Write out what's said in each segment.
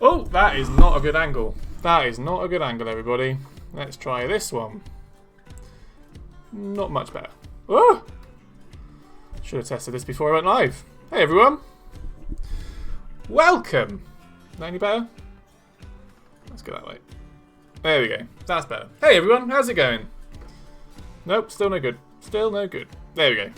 Oh, that is not a good angle. That is not a good angle, everybody. Let's try this one. Not much better. Oh! Should have tested this before I went live. Hey, everyone. Welcome. Is that any better? Let's go that way. There we go. That's better. Hey, everyone. How's it going? Nope, still no good. Still no good. There we go.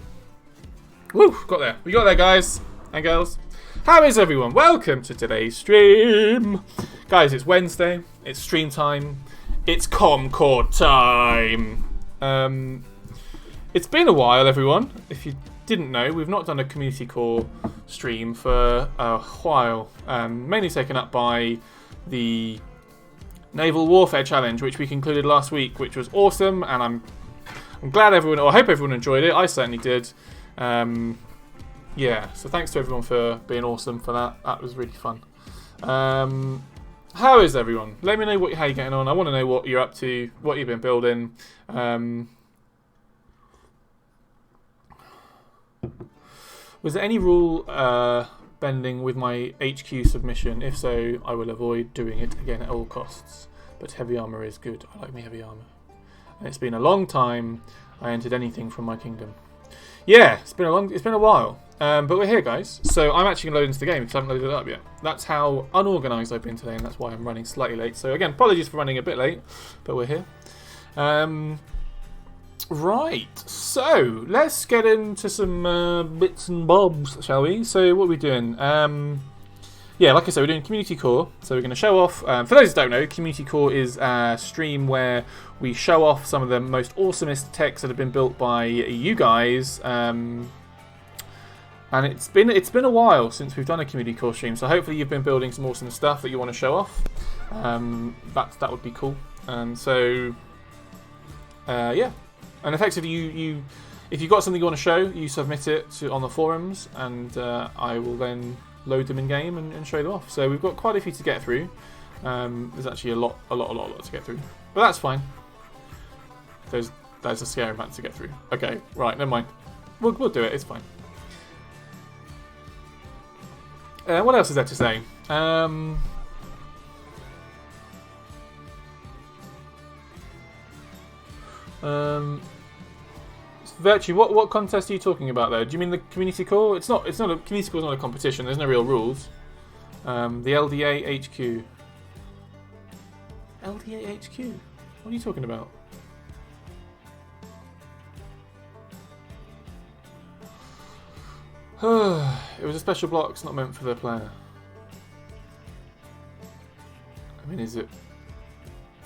Woo, got there. We got there, guys and girls. How is everyone? Welcome to today's stream. Guys, it's Wednesday. It's stream time. It's Comcord time. It's been a while, everyone. If you didn't know, we've not done a community core stream for a while. Mainly taken up by the Naval Warfare Challenge, which we concluded last week, which was awesome, and I'm glad everyone, or I hope everyone enjoyed it. I certainly did. Yeah, so thanks to everyone for being awesome for that. That was really fun. How is everyone? Let me know how you're getting on. I want to know what you're up to, what you've been building. Was there any rule bending with my HQ submission? If so, I will avoid doing it again at all costs. But heavy armor is good. I like my heavy armor. And it's been a long time I entered anything from my kingdom. Yeah, it's been a while. But we're here, guys. So I'm actually going to load into the game because I haven't loaded it up yet. That's how unorganised I've been today, and that's why I'm running slightly late. So again, apologies for running a bit late, but we're here. Right, so let's get into some bits and bobs, shall we? So what are we doing? Yeah, like I said, we're doing Community Core. So we're going to show off, for those who don't know, Community Core is a stream where we show off some of the most awesomest techs that have been built by you guys. And it's been a while since we've done a Community Core stream, so hopefully you've been building some awesome stuff that you want to show off. That would be cool. And so, yeah. And effectively, if you've got something you want to show, you submit it on the forums, and I will then load them in game and show them off. So we've got quite a few to get through. There's actually a lot to get through, but that's fine. There's a scary amount to get through. Okay, right, never mind. We'll do it. It's fine. What else is there to say? Virtue, what contest are you talking about there? Do you mean the community core? It's not a community core. Is not a competition. There's no real rules. The LDA HQ. LDA HQ. What are you talking about? It was a special block. It's not meant for the player. I mean, is it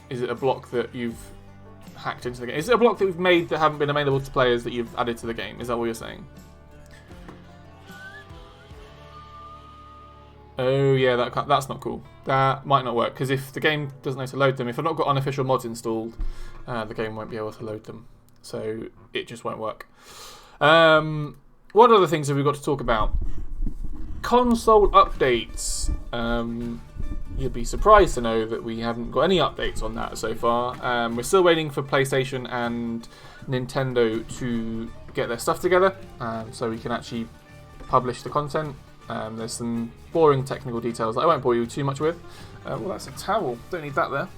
a block that you've hacked into the game? Is it a block that we've made that haven't been available to players that you've added to the game? Is that what you're saying? Oh yeah, that's not cool. That might not work, because if the game doesn't know to load them, if I've not got unofficial mods installed, the game won't be able to load them. So it just won't work. What other things have we got to talk about? Console updates. You'll be surprised to know that we haven't got any updates on that so far. We're still waiting for PlayStation and Nintendo to get their stuff together, so we can actually publish the content. There's some boring technical details that I won't bore you too much with. Well, that's a towel. Don't need that there.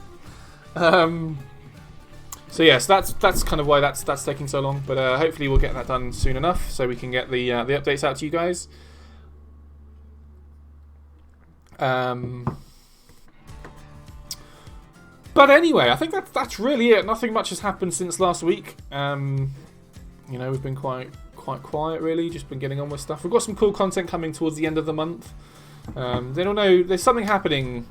So yes, that's kind of why that's taking so long. But hopefully we'll get that done soon enough, so we can get the updates out to you guys. But anyway, I think that's really it. Nothing much has happened since last week. You know, we've been quite quiet, really. Just been getting on with stuff. We've got some cool content coming towards the end of the month. They don't know. There's something happening.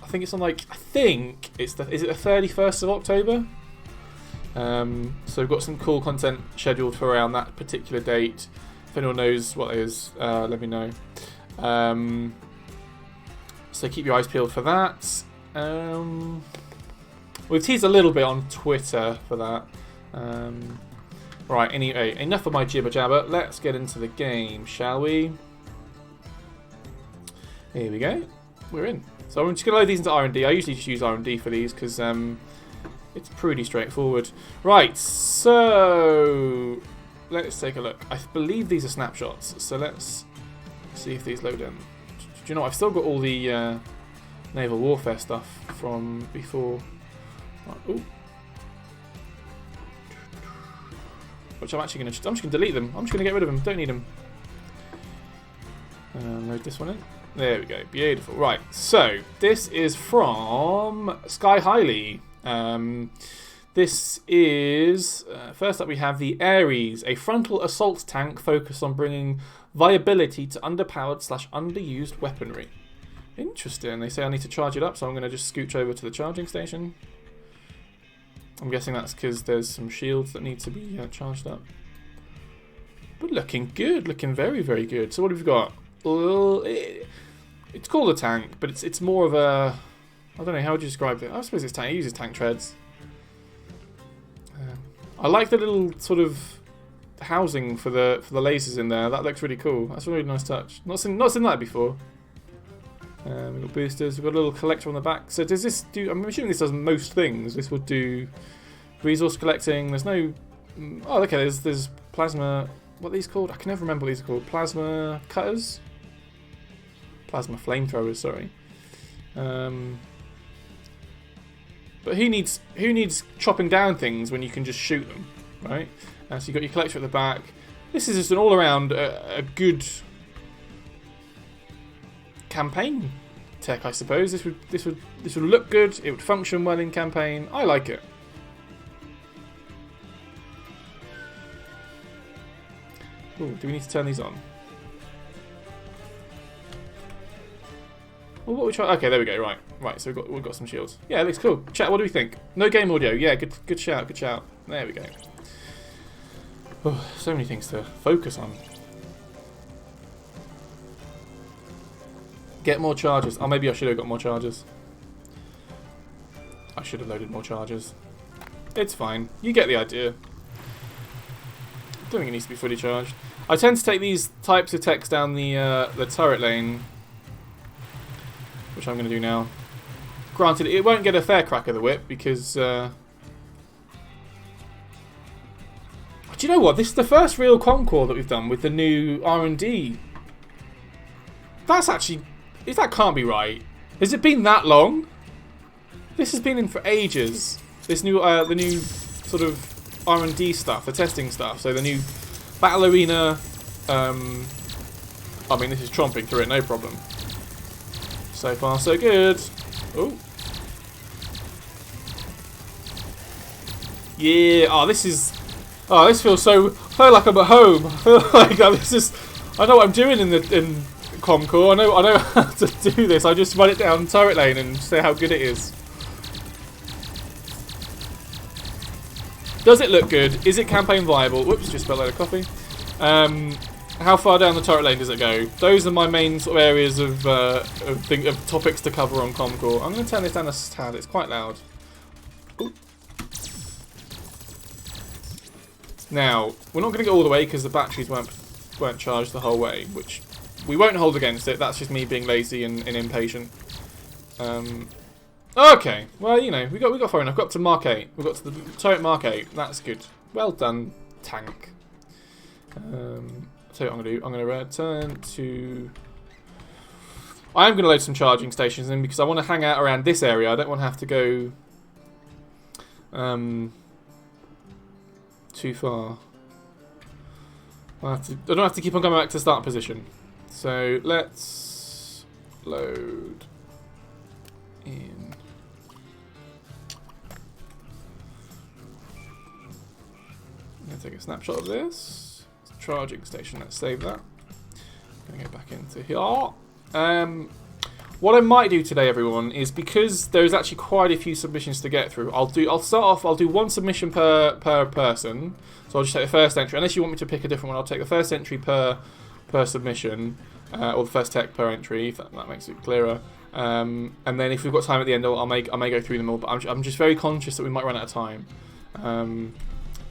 I think it's on is it the 31st of October? So we've got some cool content scheduled for around that particular date. If anyone knows what it is, let me know. So keep your eyes peeled for that. We've teased a little bit on Twitter for that. Right, anyway, enough of my jibber jabber. Let's get into the game, shall we? Here we go. We're in. So I'm just going to load these into R&D. I usually just use R&D for these because it's pretty straightforward. Right, so let's take a look. I believe these are snapshots. So let's see if these load in. Do you know what? I've still got all the naval warfare stuff from before. Right, ooh. Which I'm just gonna delete them. I'm just gonna get rid of them. Don't need them. Load this one in. There we go. Beautiful. Right. So this is from Sky Highly. This is first up. We have the Ares, a frontal assault tank focused on bringing viability to underpowered / underused weaponry. Interesting. They say I need to charge it up, so I'm going to just scooch over to the charging station. I'm guessing that's because there's some shields that need to be charged up. But looking good, looking very, very good. So what have we got? Well, it's called a tank, but it's more of a, I don't know, how would you describe it? I suppose it's tank. It uses tank treads. I like the little sort of housing for the lasers in there. That looks really cool. That's a really nice touch. Not seen that before. We've got boosters. We've got a little collector on the back. So does this do? I'm assuming this does most things. This would do resource collecting. There's no. Oh, okay. There's plasma. What are these called? I can never remember what these are called. Plasma cutters. Plasma flamethrowers. Sorry. But who needs chopping down things when you can just shoot them, right? So you've got your collector at the back. This is just an all-around a good campaign tech, I suppose. This would look good. It would function well in campaign. I like it. Ooh, do we need to turn these on? Well, what we try? Okay, there we go. Right. So we've got some shields. Yeah, it looks cool. Chat, what do we think? No game audio. Yeah, good shout. Good shout. There we go. Oh, so many things to focus on. Get more charges. Oh, maybe I should have got more charges. I should have loaded more charges. It's fine. You get the idea. I don't think it needs to be fully charged. I tend to take these types of techs down the turret lane, which I'm going to do now. Granted, it won't get a fair crack of the whip because... Do you know what? This is the first real Concord that we've done with the new R&D. That's actually... That can't be right. Has it been that long? This has been in for ages. This new, the new sort of R&D stuff, the testing stuff. So the new Battle Arena... I mean, this is tromping through it, no problem. So far, so good. Oh. Yeah. Oh, this is... Oh, this feels so... I feel like I'm at home. I feel like this is... I know what I'm doing in Comcore. I know how to do this. I just run it down turret lane and say how good it is. Does it look good? Is it campaign viable? Whoops, just spilled a load of coffee. How far down the turret lane does it go? Those are my main sort of areas of topics to cover on Comcore. I'm going to turn this down a tad. It's quite loud. Ooh. Now, we're not going to go all the way because the batteries weren't charged the whole way, which we won't hold against it. That's just me being lazy and impatient. Okay, well, you know, we got far enough. Got to Mark 8. We got to the turret Mark 8. That's good. Well done, tank. So what I'm going to do, I'm going to return to... I am going to load some charging stations in because I want to hang out around this area. I don't want to have to go too far. I don't have to keep on coming back to start position. So let's load in. I'm going to take a snapshot of this. Charging station, let's save that. I'm going to go back into here. What I might do today, everyone, is because there's actually quite a few submissions to get through, I'll do one submission per person. So I'll just take the first entry. Unless you want me to pick a different one, I'll take the first entry per submission, or the first tech per entry, if that makes it clearer. And then if we've got time at the end, I may go through them all. But I'm just very conscious that we might run out of time.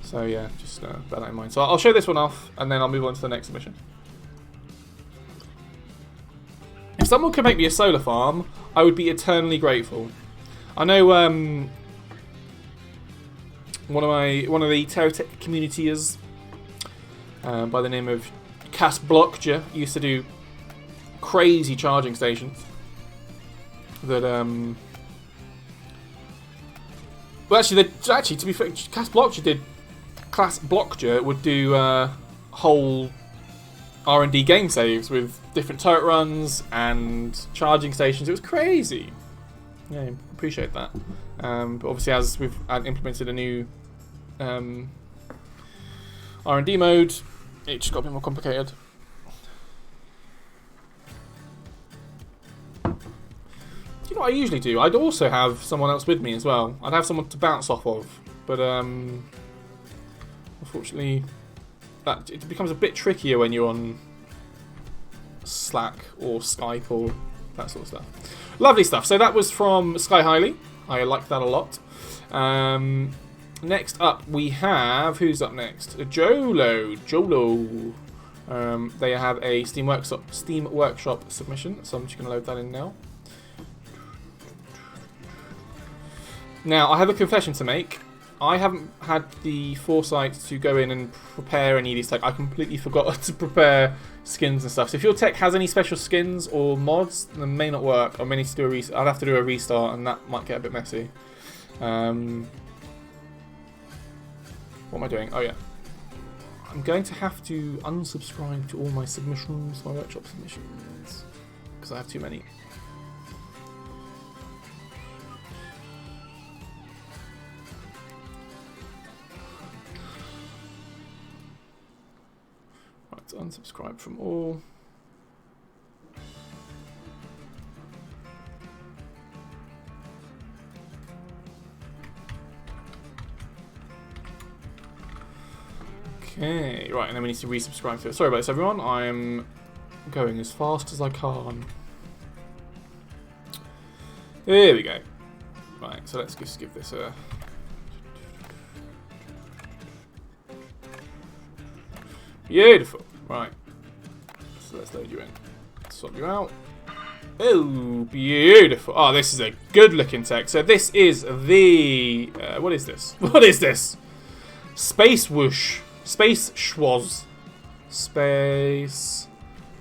So yeah, just bear that in mind. So I'll show this one off, and then I'll move on to the next submission. If someone could make me a solar farm, I would be eternally grateful. I know one of the TerraTech communityers by the name of Cass Blockja used to do crazy charging stations. that well, actually, to be fair, Class Blockja would do whole R&D game saves with different turret runs and charging stations. It was crazy. Yeah, appreciate that. But obviously, as we've implemented a new R&D mode, it just got a bit more complicated. Do you know what I usually do? I'd also have someone else with me as well. I'd have someone to bounce off of, but unfortunately, it becomes a bit trickier when you're on Slack or Skype or that sort of stuff. Lovely stuff. So that was from Sky Highly. I liked that a lot. Next up, we have... Who's up next? Jolo. They have a Steam Workshop submission, so I'm just going to load that in now. Now, I have a confession to make. I haven't had the foresight to go in and prepare any of these tech. I completely forgot to prepare skins and stuff. So if your tech has any special skins or mods, they may not work. I may need to do I'd have to do a restart, and that might get a bit messy. What am I doing? Oh yeah. I'm going to have to unsubscribe to all my submissions, my workshop submissions, because I have too many. Right, unsubscribe from all. Okay, right, and then we need to resubscribe to it. Sorry about this, everyone. I am going as fast as I can. There we go. Right, so let's just give this a... Beautiful. Right. So let's load you in. Swap you out. Oh, beautiful. Oh, this is a good looking tech. So this is the... what is this? What is this? Space Whoosh. Space Schwoz. Space...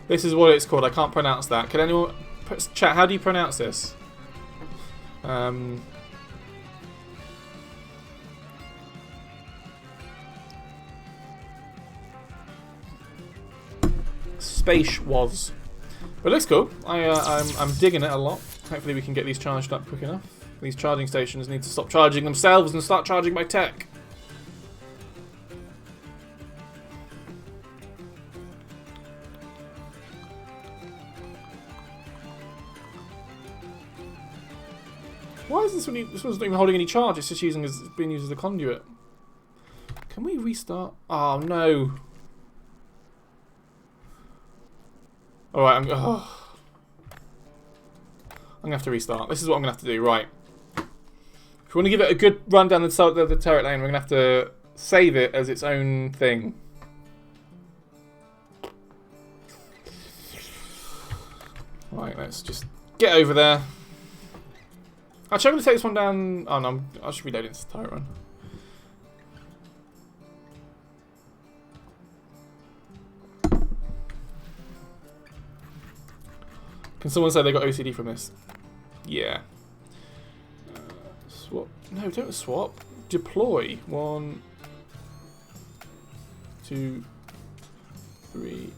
This is what it's called. I can't pronounce that. Can anyone... Chat, how do you pronounce this? Space was. But it looks cool. I'm digging it a lot. Hopefully we can get these charged up quick enough. These charging stations need to stop charging themselves and start charging my tech. Why is this one? This one's not even holding any charge. It's just being used as a conduit. Can we restart? Oh no. All right, I'm gonna have to restart. This is what I'm gonna have to do. Right. If we want to give it a good run down the turret lane, we're gonna have to save it as its own thing. Right, let's just get over there. Actually, I'm going to take this one down. Oh no, I should reload into the turret run. Can someone say they got OCD from this? Yeah. Swap. No, don't swap. Deploy. 1, 2, 3,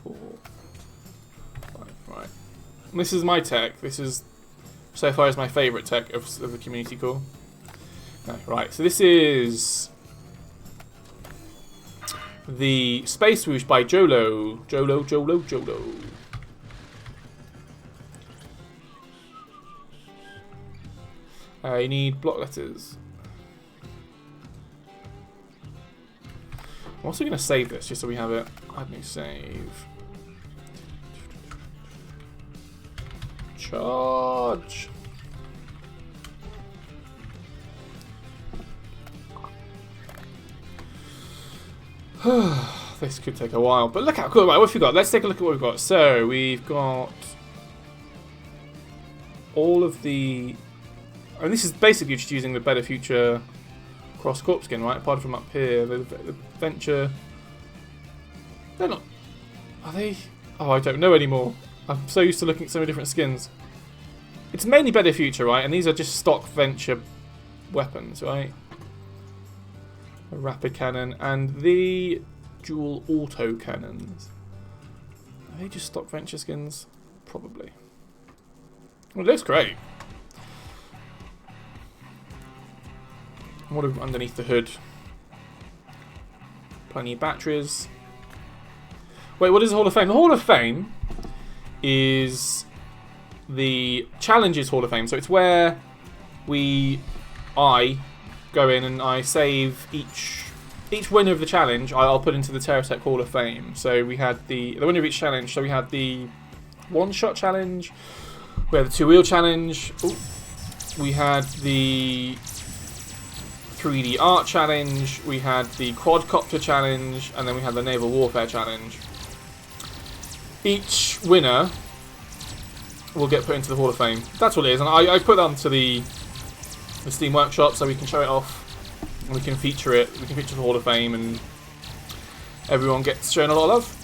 4, 5. Right. And this is my tech. This is... so far is my favourite tech of the community core. No, right, so this is the Space Whoosh by Jolo. Jolo. You need block letters. I'm also going to save this just so we have it. Add new save. Charge. This could take a while, but look how cool. Right, what have we got? Let's take a look at what we've got. So we've got all of the... I mean, this is basically just using the Better Future cross corp skin, right? Apart from up here, the Venture... They're not... Are they... Oh, I don't know anymore. I'm so used to looking at so many different skins. It's mainly better future, right? And these are just stock venture weapons, right? A rapid cannon and the dual auto cannons. Are they just stock venture skins? Probably. Well, it looks great. What have underneath the hood? Plenty of batteries. Wait, what is the Hall of Fame? The Hall of Fame is the Challenges Hall of Fame. So it's where I go in and I save each winner of the challenge. I'll put into the TerraTech Hall of Fame. So we had the winner of each challenge. So we had the one-shot challenge. We had the two-wheel challenge. Ooh. We had the 3D art challenge. We had the quadcopter challenge, and then we had the naval warfare challenge. Each winner will get put into the Hall of Fame. That's what it is, and I put that onto the Steam Workshop so we can show it off, and we can feature it. We can feature the Hall of Fame, and everyone gets shown a lot of love.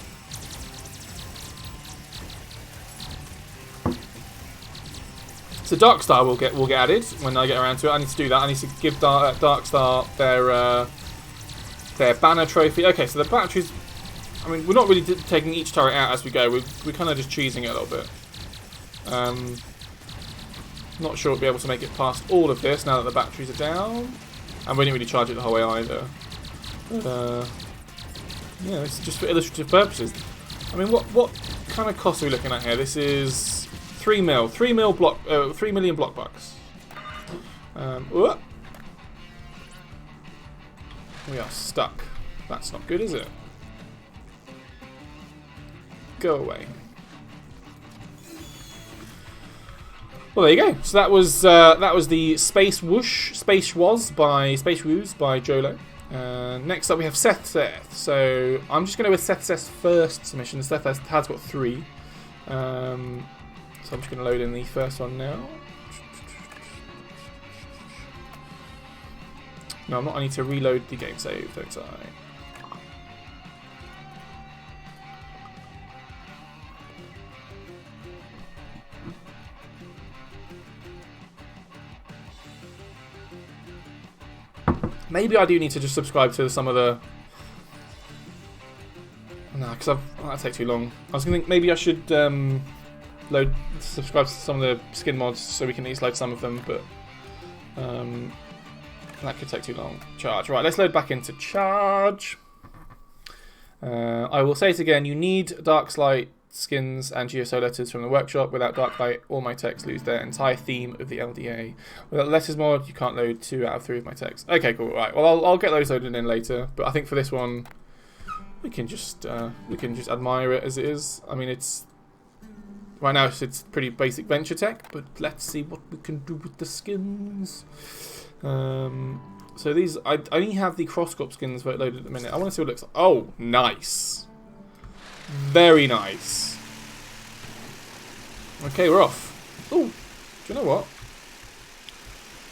So Darkstar will get added when I get around to it. I need to do that. I need to give Darkstar their banner trophy. Okay, so the batteries. I mean, we're not really taking each turret out as we go. We're kind of just cheesing it a little bit. Not sure we'll be able to make it past all of this now that the batteries are down, and we didn't really charge it the whole way either. But yeah, it's just for illustrative purposes. I mean, what kind of cost are we looking at here? This is 3 million block bucks. We are stuck. That's not good, is it? Go away. Well, there you go. So that was the Space Wooz by Jolo. Next up we have Seth. So I'm just going to go with Seth's first submission. Seth has got 3. So I'm just going to load in the first one now. No, I'm not. I need to reload the game save, don't I? Maybe I do need to just subscribe to some of the... No, because that'll take too long. I was going to think maybe I should subscribe to some of the skin mods so we can at least load some of them, but that could take too long. Charge. Right, let's load back into Charge. I will say it again, you need Darklight skins and GSO letters from the workshop. Without Darklight, all my texts lose their entire theme of the LDA. Without letters mod, you can't load 2 out of 3 of my texts. Okay, cool. Right. Well, I'll get those loaded in later. But I think for this one, we can just admire it as it is. I mean, it's right now it's pretty basic venture tech, but let's see what we can do with the skins. So these, I only have the cross-crop skins loaded at the minute. I want to see what it looks like. Oh, nice. Very nice. Okay, we're off. Oh, do you know what?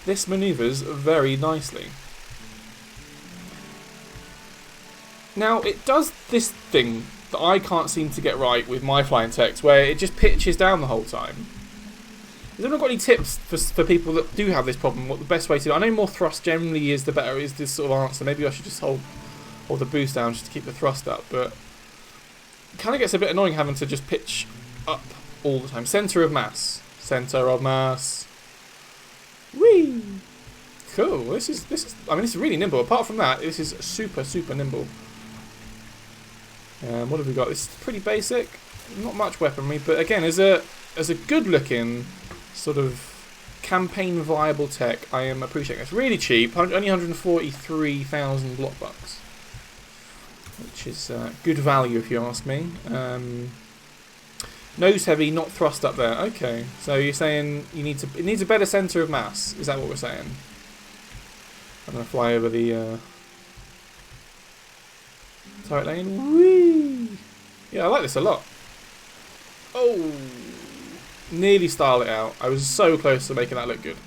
This manoeuvres very nicely. Now, it does this thing that I can't seem to get right with my flying text, where it just pitches down the whole time. Has anyone got any tips for people that do have this problem? What the best way to do it? I know more thrust generally is the better, is this sort of answer. Maybe I should just hold the boost down just to keep the thrust up, but it kind of gets a bit annoying having to just pitch up all the time. Centre of mass. Centre of mass. Whee! Cool. This is. I mean, this is really nimble. Apart from that, this is super nimble. What have we got? This is pretty basic. Not much weaponry, but again, as a good-looking sort of campaign viable tech, I am appreciating it. It's really cheap. Only 143,000 block bucks. Which is good value if you ask me. Nose heavy, not thrust up there. Okay, so you're saying it needs a better centre of mass. Is that what we're saying? I'm gonna fly over the turret lane. Whee! Yeah, I like this a lot. Oh, nearly styled it out. I was so close to making that look good.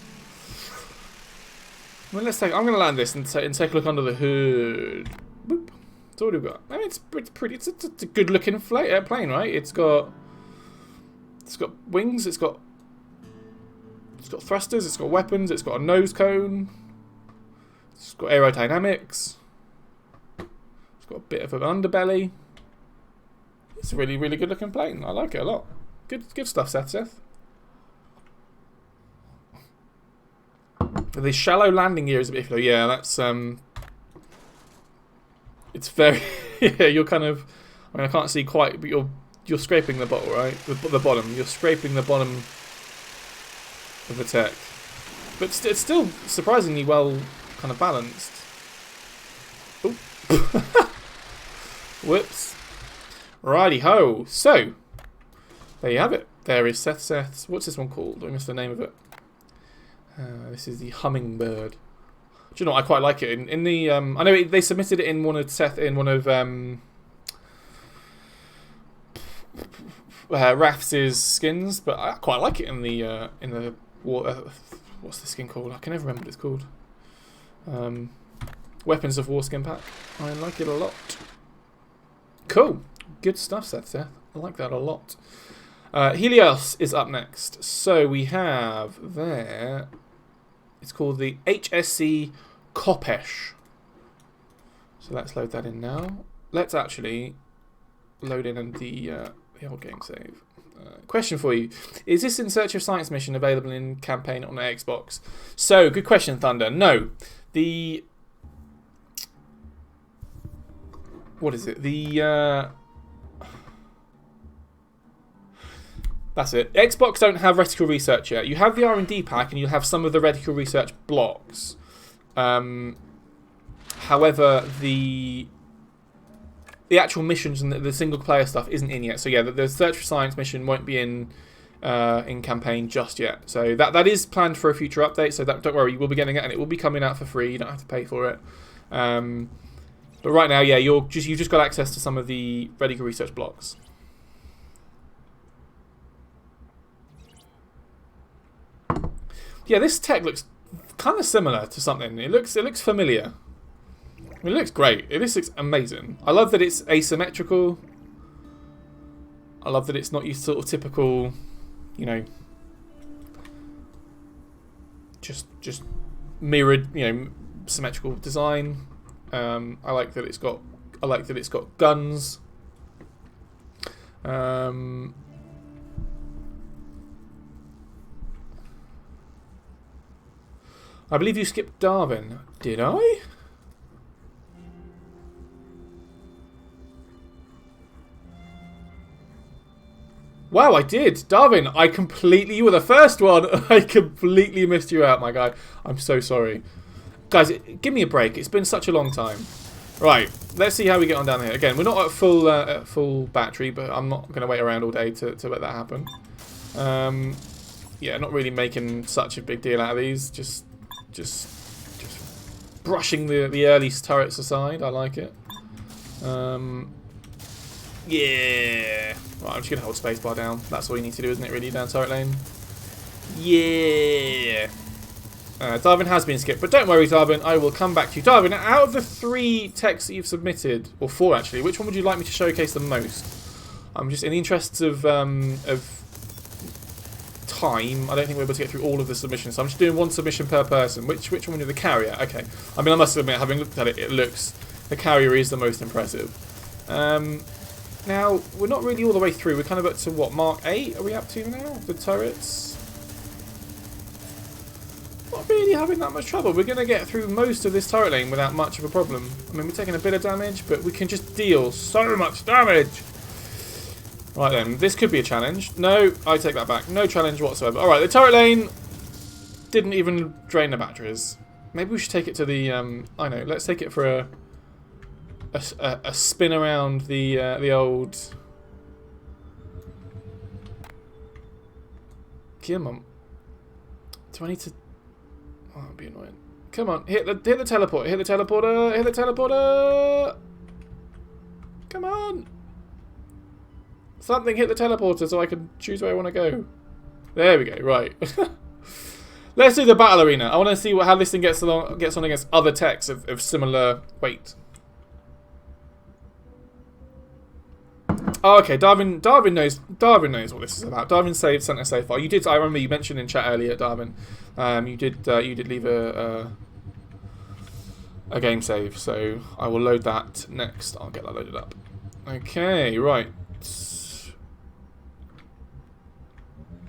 Well, I'm gonna land this and take a look under the hood. Boop. That's all we've got. I mean, it's pretty. It's a good-looking plane, right? It's got wings. It's got It's got thrusters, it's got weapons, it's got a nose cone. It's got aerodynamics. It's got a bit of an underbelly. It's a really, really good looking plane. I like it a lot. Good stuff, Seth. The shallow landing gear is a bit iffy. Yeah, that's it's very yeah. You're kind of. I mean, I can't see quite, but you're scraping the bottle, right? The bottom. You're scraping the bottom of the tech, but it's still surprisingly well kind of balanced. Ooh. Whoops. Righty ho. So there you have it. There is Seth's. What's this one called? I missed the name of it. This is the Hummingbird. Do you know what? I quite like it. In the I know they submitted it in one of Rafts' skins, but I quite like it in the what's the skin called? I can never remember what it's called. Weapons of War skin pack. I like it a lot. Cool. Good stuff, Seth. I like that a lot. Helios is up next. So we have there. It's called the HSC Kopesh. So let's load that in now. Let's actually load in the old game save. Question for you. Is this In Search of Science mission available in campaign on the Xbox? So, good question, Thunder. No. What is it? That's it. Xbox don't have reticle research yet. You have the R&D pack and you have some of the reticle research blocks. However, the actual missions and the single player stuff isn't in yet. So yeah, the Search for Science mission won't be in campaign just yet. So that is planned for a future update. So don't worry, you will be getting it and it will be coming out for free. You don't have to pay for it. But right now, yeah, you've just got access to some of the reticle research blocks. Yeah, this tech looks kind of similar to something. It looks familiar. I mean, it looks great. This looks amazing. I love that it's asymmetrical. I love that it's not your sort of typical, you know, just mirrored, you know, symmetrical design. I like that it's got guns. I believe you skipped Darwin. Did I? Wow, I did. Darwin, you were the first one. I completely missed you out, my guy. I'm so sorry. Guys, give me a break. It's been such a long time. Right, let's see how we get on down here. Again, we're not at full battery, but I'm not going to wait around all day to let that happen. Yeah, not really making such a big deal out of these. Just brushing the early turrets aside. I like it. Yeah. Right, I'm just going to hold spacebar down. That's all you need to do, isn't it, really, down turret lane? Yeah. Darwin has been skipped, but don't worry, Darwin. I will come back to you. Darwin, out of the 3 texts that you've submitted, or 4 actually, which one would you like me to showcase the most? I'm just in the interests of time. I don't think we're able to get through all of the submissions, so I'm just doing 1 submission per person. Which one is the carrier? Okay. I mean, I must admit, having looked at it, the carrier is the most impressive. Now, we're not really all the way through. We're kind of up to, what, Mark 8 are we up to now? The turrets? Not really having that much trouble. We're going to get through most of this turret lane without much of a problem. I mean, we're taking a bit of damage, but we can just deal so much damage. Right then, this could be a challenge. No, I take that back. No challenge whatsoever. Alright, the turret lane didn't even drain the batteries. Maybe we should take it to the, I know, let's take it for a spin around the old... Come on. Do I need to... Oh, that'd be annoying. Come on, hit the teleporter, hit the teleporter, hit the teleporter! Come on! Something hit the teleporter so I can choose where I want to go. There we go, right. Let's do the battle arena. I want to see how this thing gets on against other techs of similar weight. Oh, okay. Darwin knows. Darwin knows what this is about. Darwin saved sent a save file. You did. I remember you mentioned in chat earlier, Darwin. You did leave a game save. So I will load that next. I'll get that loaded up. Okay. Right.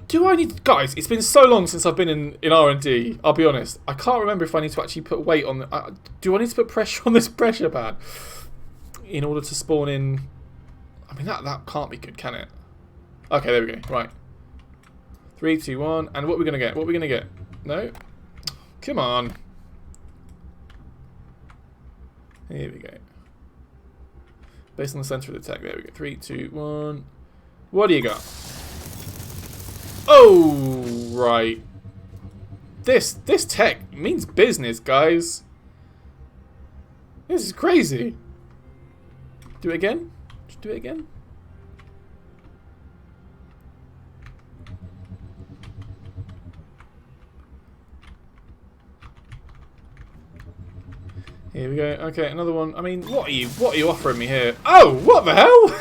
Do I need... Guys, it's been so long since I've been in R&D. I'll be honest. I can't remember if I need to actually put weight on... do I need to put pressure on this pressure pad in order to spawn in... I mean, that can't be good, can it? Okay, there we go. Right. 3, 2, 1. And what are we going to get? What are we going to get? No? Come on. Here we go. Based on the center of the tech. There we go. 3, 2, 1. What do you got? Oh, right. This tech means business, guys. This is crazy. Do it again. Just do it again. Here we go. Okay, another one. I mean, what are you offering me here? Oh, what the hell?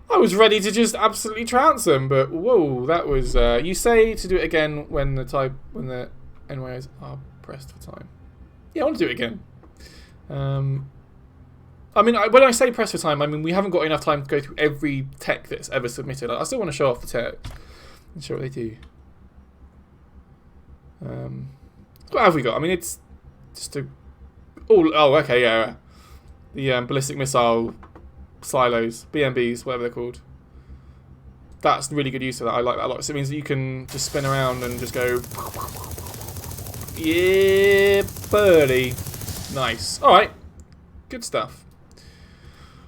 I was ready to just absolutely trounce them, but whoa, that was. You say to do it again when the NYOs are pressed for time. Yeah, I want to do it again. I mean, when I say press for time, I mean we haven't got enough time to go through every tech that's ever submitted. I still want to show off the tech and show what they do. What have we got? I mean, it's just a. Oh, okay, yeah. The ballistic missile silos, BMBs, whatever they're called. That's really good use of that. I like that a lot. So it means that you can just spin around and just go. Yeah, buddy. Nice. All right. Good stuff.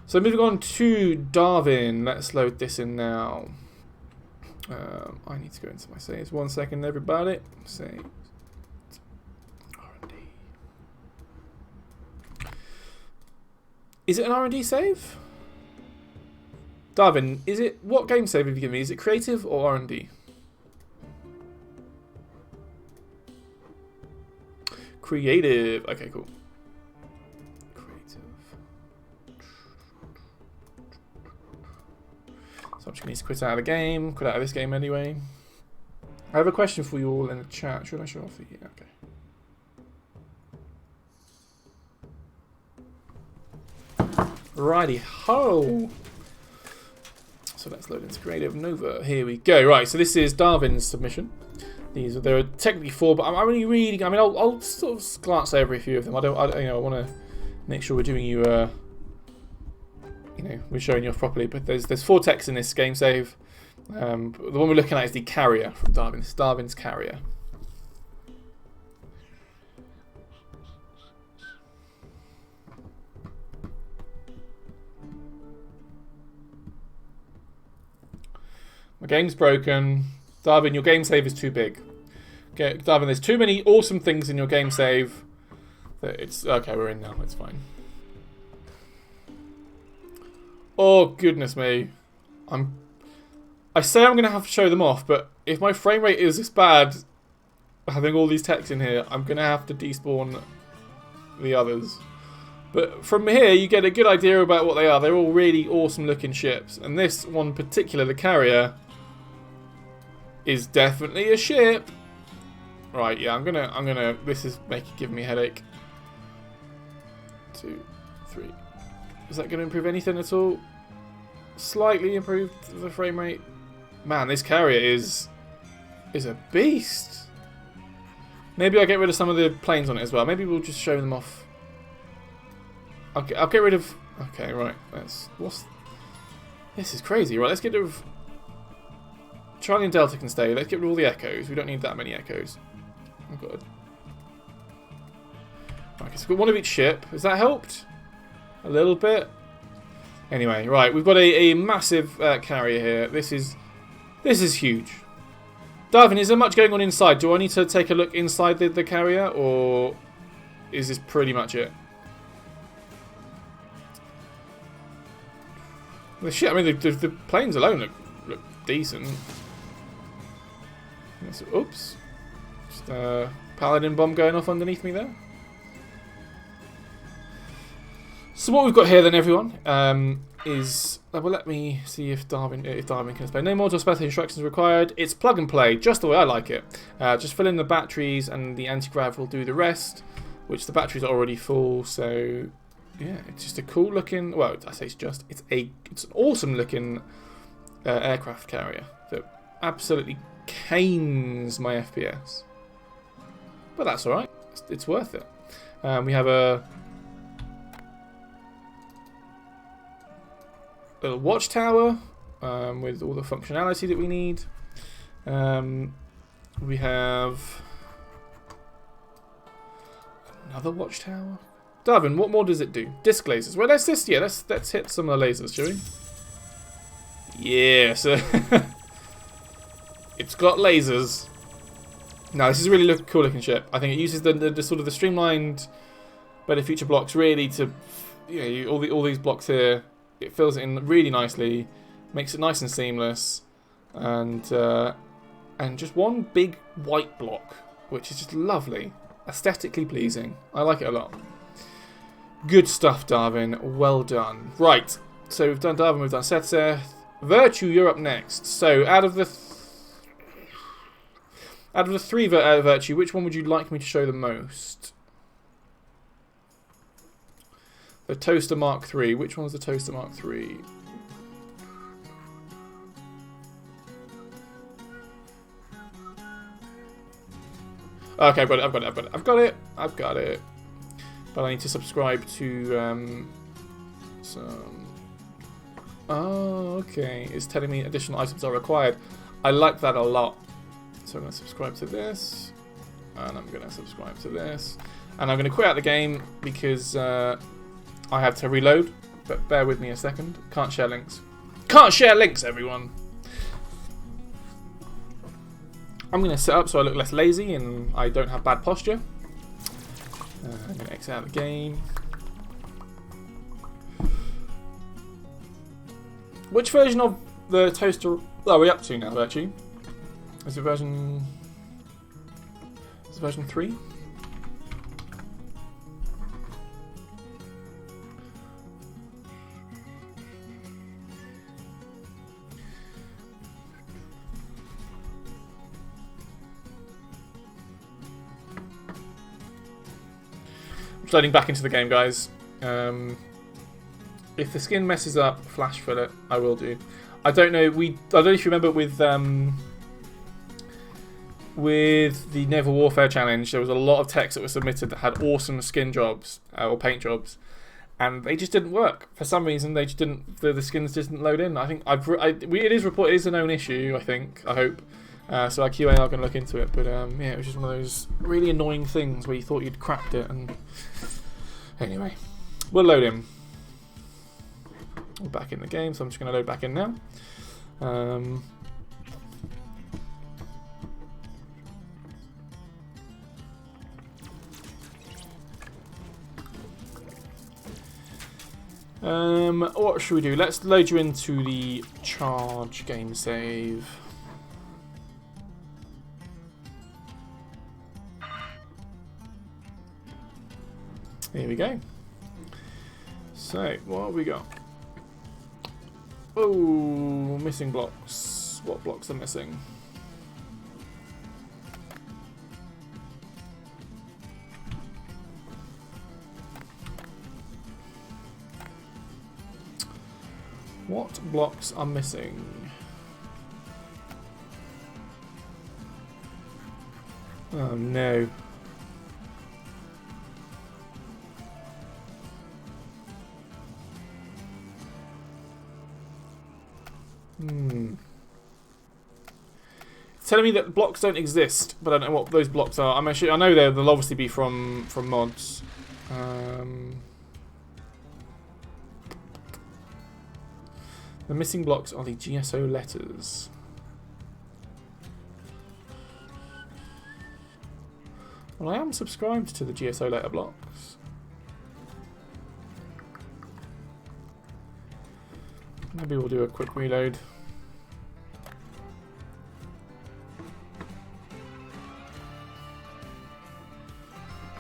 So moving on to Darwin. Let's load this in now. I need to go into my saves. 1 second, everybody. Saves. R&D. Is it an R&D save? Darwin, is it... What game save have you given me? Is it creative or R&D? Creative. Okay, cool. Creative. So I'm just going to quit out of the game. Quit out of this game anyway. I have a question for you all in the chat. Should I show off? Yeah, okay. Righty ho. So let's load into Creative Nova. Here we go. Right, so this is Darwin's submission. There are technically 4, but I'm only reading. I mean, I'll sort of glance over a few of them. I want to make sure we're doing you. We're showing you off properly. But there's 4 techs in this game save. The one we're looking at is the carrier from Darwin. It's Darwin's carrier. My game's broken. Darwin, your game save is too big. Okay, Darwin, there's too many awesome things in your game save. That it's okay, we're in now. It's fine. Oh goodness me, I say I'm gonna have to show them off, but if my frame rate is this bad, having all these techs in here, I'm gonna have to despawn the others. But from here, you get a good idea about what they are. They're all really awesome looking ships, and this one particular, the carrier, is definitely a ship. Right, yeah, I'm gonna. This is giving me a headache. 2, 3. Is that gonna improve anything at all? Slightly improved the frame rate. Man, this carrier is a beast. Maybe I'll get rid of some of the planes on it as well. Maybe we'll just show them off. I'll get rid of. Okay, right. This is crazy. Right, let's get rid of. Charlie and Delta can stay. Let's get rid of all the echoes. We don't need that many echoes. Oh god. Okay, so we've got one of each ship. Has that helped? A little bit. Anyway, right, we've got a massive carrier here. This is huge. Darwin, is there much going on inside? Do I need to take a look inside the carrier, or is this pretty much it? The shit. I mean, the planes alone look decent. Oops. Just a paladin bomb going off underneath me there. So what we've got here then, everyone, is... well, let me see if Darwin can explain. No more to special instructions required. It's plug and play, just the way I like it. Just fill in the batteries and the anti-grav will do the rest, which the batteries are already full, so... yeah, it's just a cool looking... well, I say it's an awesome looking aircraft carrier that absolutely canes my FPS. But that's alright. It's worth it. We have a little watchtower with all the functionality that we need. We have another watchtower. Darwin, what more does it do? Disc lasers. Well, let's hit some of the lasers, shall we? Yeah, so it's got lasers. Now, this is a really cool looking ship. I think it uses the sort of the streamlined Better Future blocks really to, you know, all these blocks here. It fills it in really nicely, makes it nice and seamless, and just one big white block, which is just lovely, aesthetically pleasing. I like it a lot. Good stuff, Darwin. Well done. Right, so we've done Darwin, we've done Seth. Virtue, you're up next. So out of the three Virtue, which one would you like me to show the most? The Toaster Mark III. Which one was the Toaster Mark III? Okay, I've got it. But I need to subscribe to some... oh, okay. It's telling me additional items are required. I like that a lot. So I'm going to subscribe to this. And I'm going to subscribe to this. And I'm going to quit out the game because I have to reload. But bear with me a second. Can't share links. Can't share links, everyone! I'm going to set up so I look less lazy and I don't have bad posture. I'm going to exit out the game. Which version of the toaster are we up to now, Virtue? Is it version 3? Loading back into the game, guys. If the skin messes up, flash fill it. I will do. I don't know. I don't know if you remember with the Naval Warfare Challenge, there was a lot of techs that were submitted that had awesome skin jobs or paint jobs, and they just didn't work for some reason. They just didn't. The skins just didn't load in. I think it is reported. It is a known issue. I think. I hope. So our QA are going to look into it, but yeah, it was just one of those really annoying things where you thought you'd cracked it, and anyway, we'll load in. We're back in the game, so I'm just going to load back in now. What should we do? Let's load you into the charge game save. Here we go. So, what have we got? Oh, missing blocks. What blocks are missing? What blocks are missing? Oh no. It's telling me that blocks don't exist, but I don't know what those blocks are. I know they'll obviously be from mods. The missing blocks are the GSO letters. Well, I am subscribed to the GSO letter blocks. Maybe we'll do a quick reload.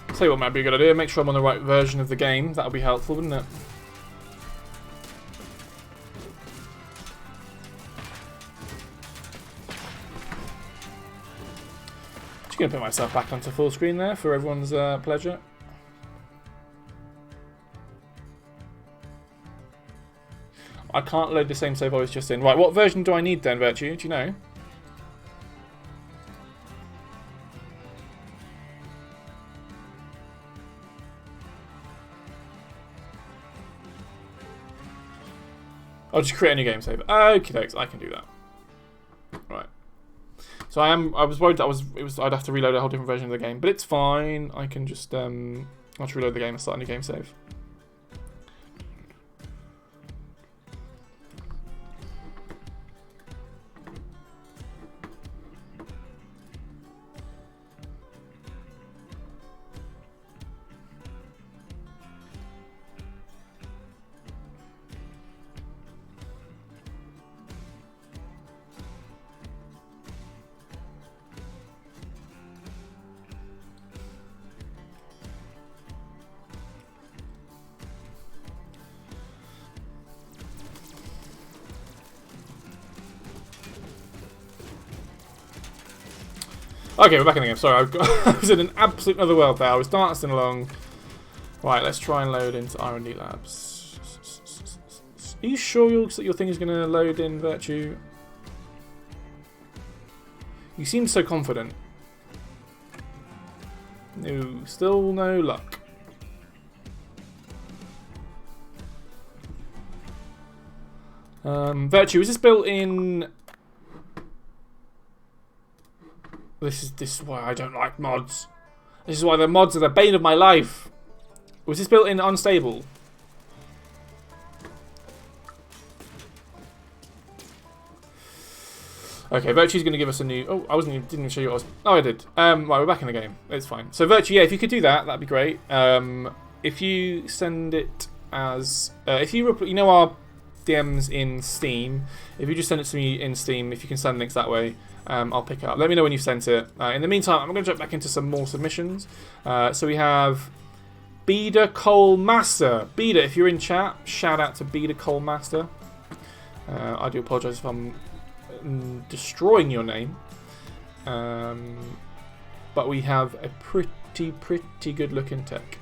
Tell you what might be a good idea, make sure I'm on the right version of the game. That'll be helpful, wouldn't it? Just going to put myself back onto full screen there for everyone's pleasure. I can't load the same save I was just in. Right, what version do I need then, Virtue? Do you know? I'll just create a new game save. Okie dokes, I can do that. Right. So I was worried that I'd have to reload a whole different version of the game, but it's fine. I can just I'll just reload the game and start a new game save. Okay, we're back in the game. Sorry, I was in an absolute other world there. I was dancing along. Right, let's try and load into R&D Labs. Are you sure your thing is going to load in, Virtue? You seem so confident. No, still no luck. Virtue, is this built in... This is why I don't like mods. This is why the mods are the bane of my life. Was this built in unstable? Okay, Virtue's going to give us a new... Oh, didn't even show you what I was... Oh, I did. Right, we're back in the game. It's fine. So Virtue, yeah, if you could do that, that'd be great. If you send it as... if you know our DMs in Steam, if you just send it to me in Steam, if you can send links that way, I'll pick it up. Let me know when you've sent it. In the meantime, I'm going to jump back into some more submissions. So we have Beda Cole Master. Beda, if you're in chat, shout out to Beda Cole Master. I do apologise if I'm destroying your name. But we have a pretty good looking tech.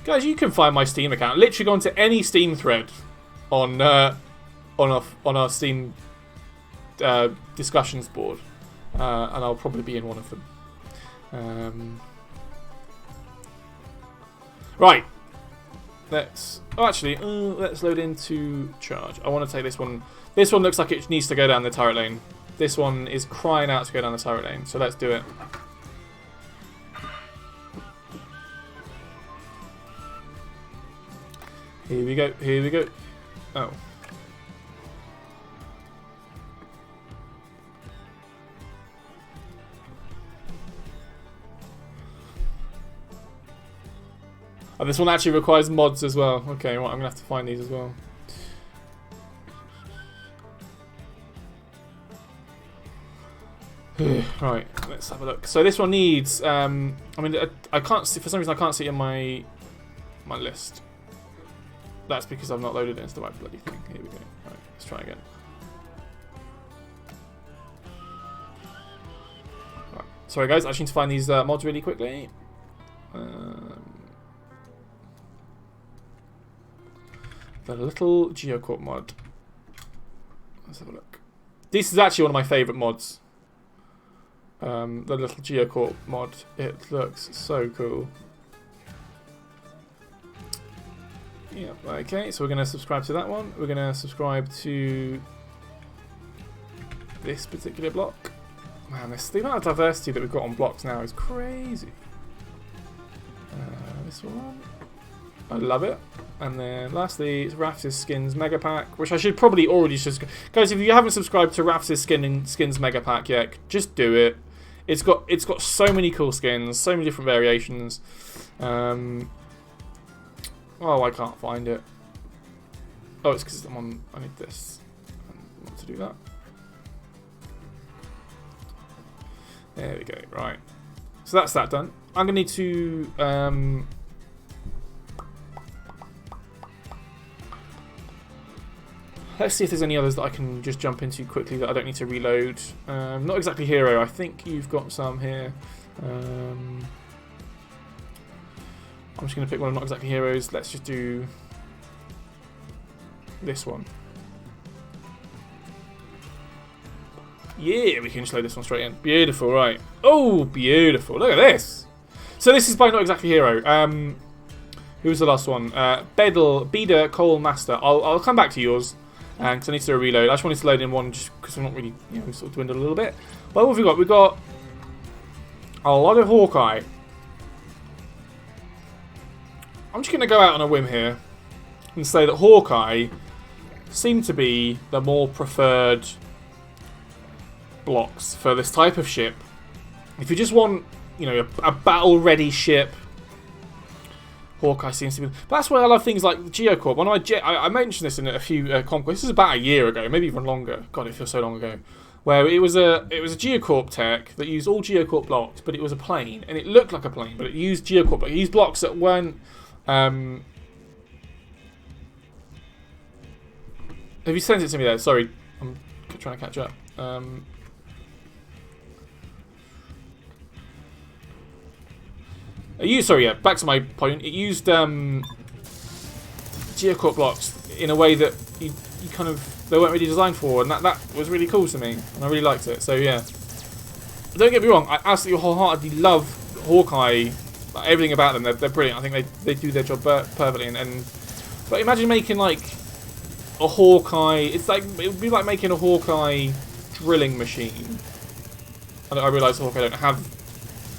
Guys, you can find my Steam account. Literally go onto any Steam thread on our Steam discussions board, and I'll probably be in one of them. Right, let's load into charge. I want to take this one. This one looks like it needs to go down the turret lane. This one is crying out to go down the turret lane, so let's do it. Here we go, here we go. Oh. Oh, this one actually requires mods as well. Okay, right, I'm going to have to find these as well. Right, let's have a look. So this one needs... I mean, I can't see... For some reason, I can't see it in my list. That's because I've not loaded it into the right bloody thing. Here we go. Right, let's try again. Right. Sorry guys, I just need to find these mods really quickly. The little Geocorp mod. Let's have a look. This is actually one of my favourite mods. The little Geocorp mod. It looks so cool. Yeah, okay, so we're going to subscribe to that one. We're going to subscribe to this particular block. Man, the amount of diversity that we've got on blocks now is crazy. This one. I love it. And then lastly, it's Rafts' Skins Mega Pack, which I should probably already just... Guys, if you haven't subscribed to Rafts' Skins Mega Pack yet, just do it. It's got so many cool skins, so many different variations. Oh, I can't find it. Oh, it's because I need this. I want to do that. There we go. Right. So that's that done. I'm going to need to... Let's see if there's any others that I can just jump into quickly that I don't need to reload. Not exactly hero. I think you've got some here. I'm just going to pick one of not exactly heroes. Let's just do this one. Yeah, we can just load this one straight in. Beautiful, right. Oh, beautiful. Look at this. So this is by not exactly hero. Who was the last one? Beder Cole Master. I'll come back to yours. Because I need to do a reload. I just wanted to load in one just because I'm not really, sort of dwindled a little bit. Well, what have we got? We've got a lot of Hawkeye. I'm just going to go out on a whim here and say that Hawkeye seem to be the more preferred blocks for this type of ship. If you just want, a battle-ready ship, Hawkeye seems to be. But that's why I love things like Geocorp. One of I mentioned this in a few conquests. This is about a year ago, maybe even longer. God, it feels so long ago. Where it was a Geocorp tech that used all Geocorp blocks, but it was a plane, and it looked like a plane, but it used Geocorp. But it used blocks that weren't. Have you sent it to me there? Sorry, I'm trying to catch up. Back to my point. It used Geocorp blocks in a way that you kind of they weren't really designed for, and that was really cool to me, and I really liked it. So yeah, don't get me wrong, I absolutely wholeheartedly love Hawkeye. Like, everything about them, they're brilliant. I think they do their job perfectly. But imagine making like a Hawkeye. It would be like making a Hawkeye drilling machine. I realise Hawkeye don't have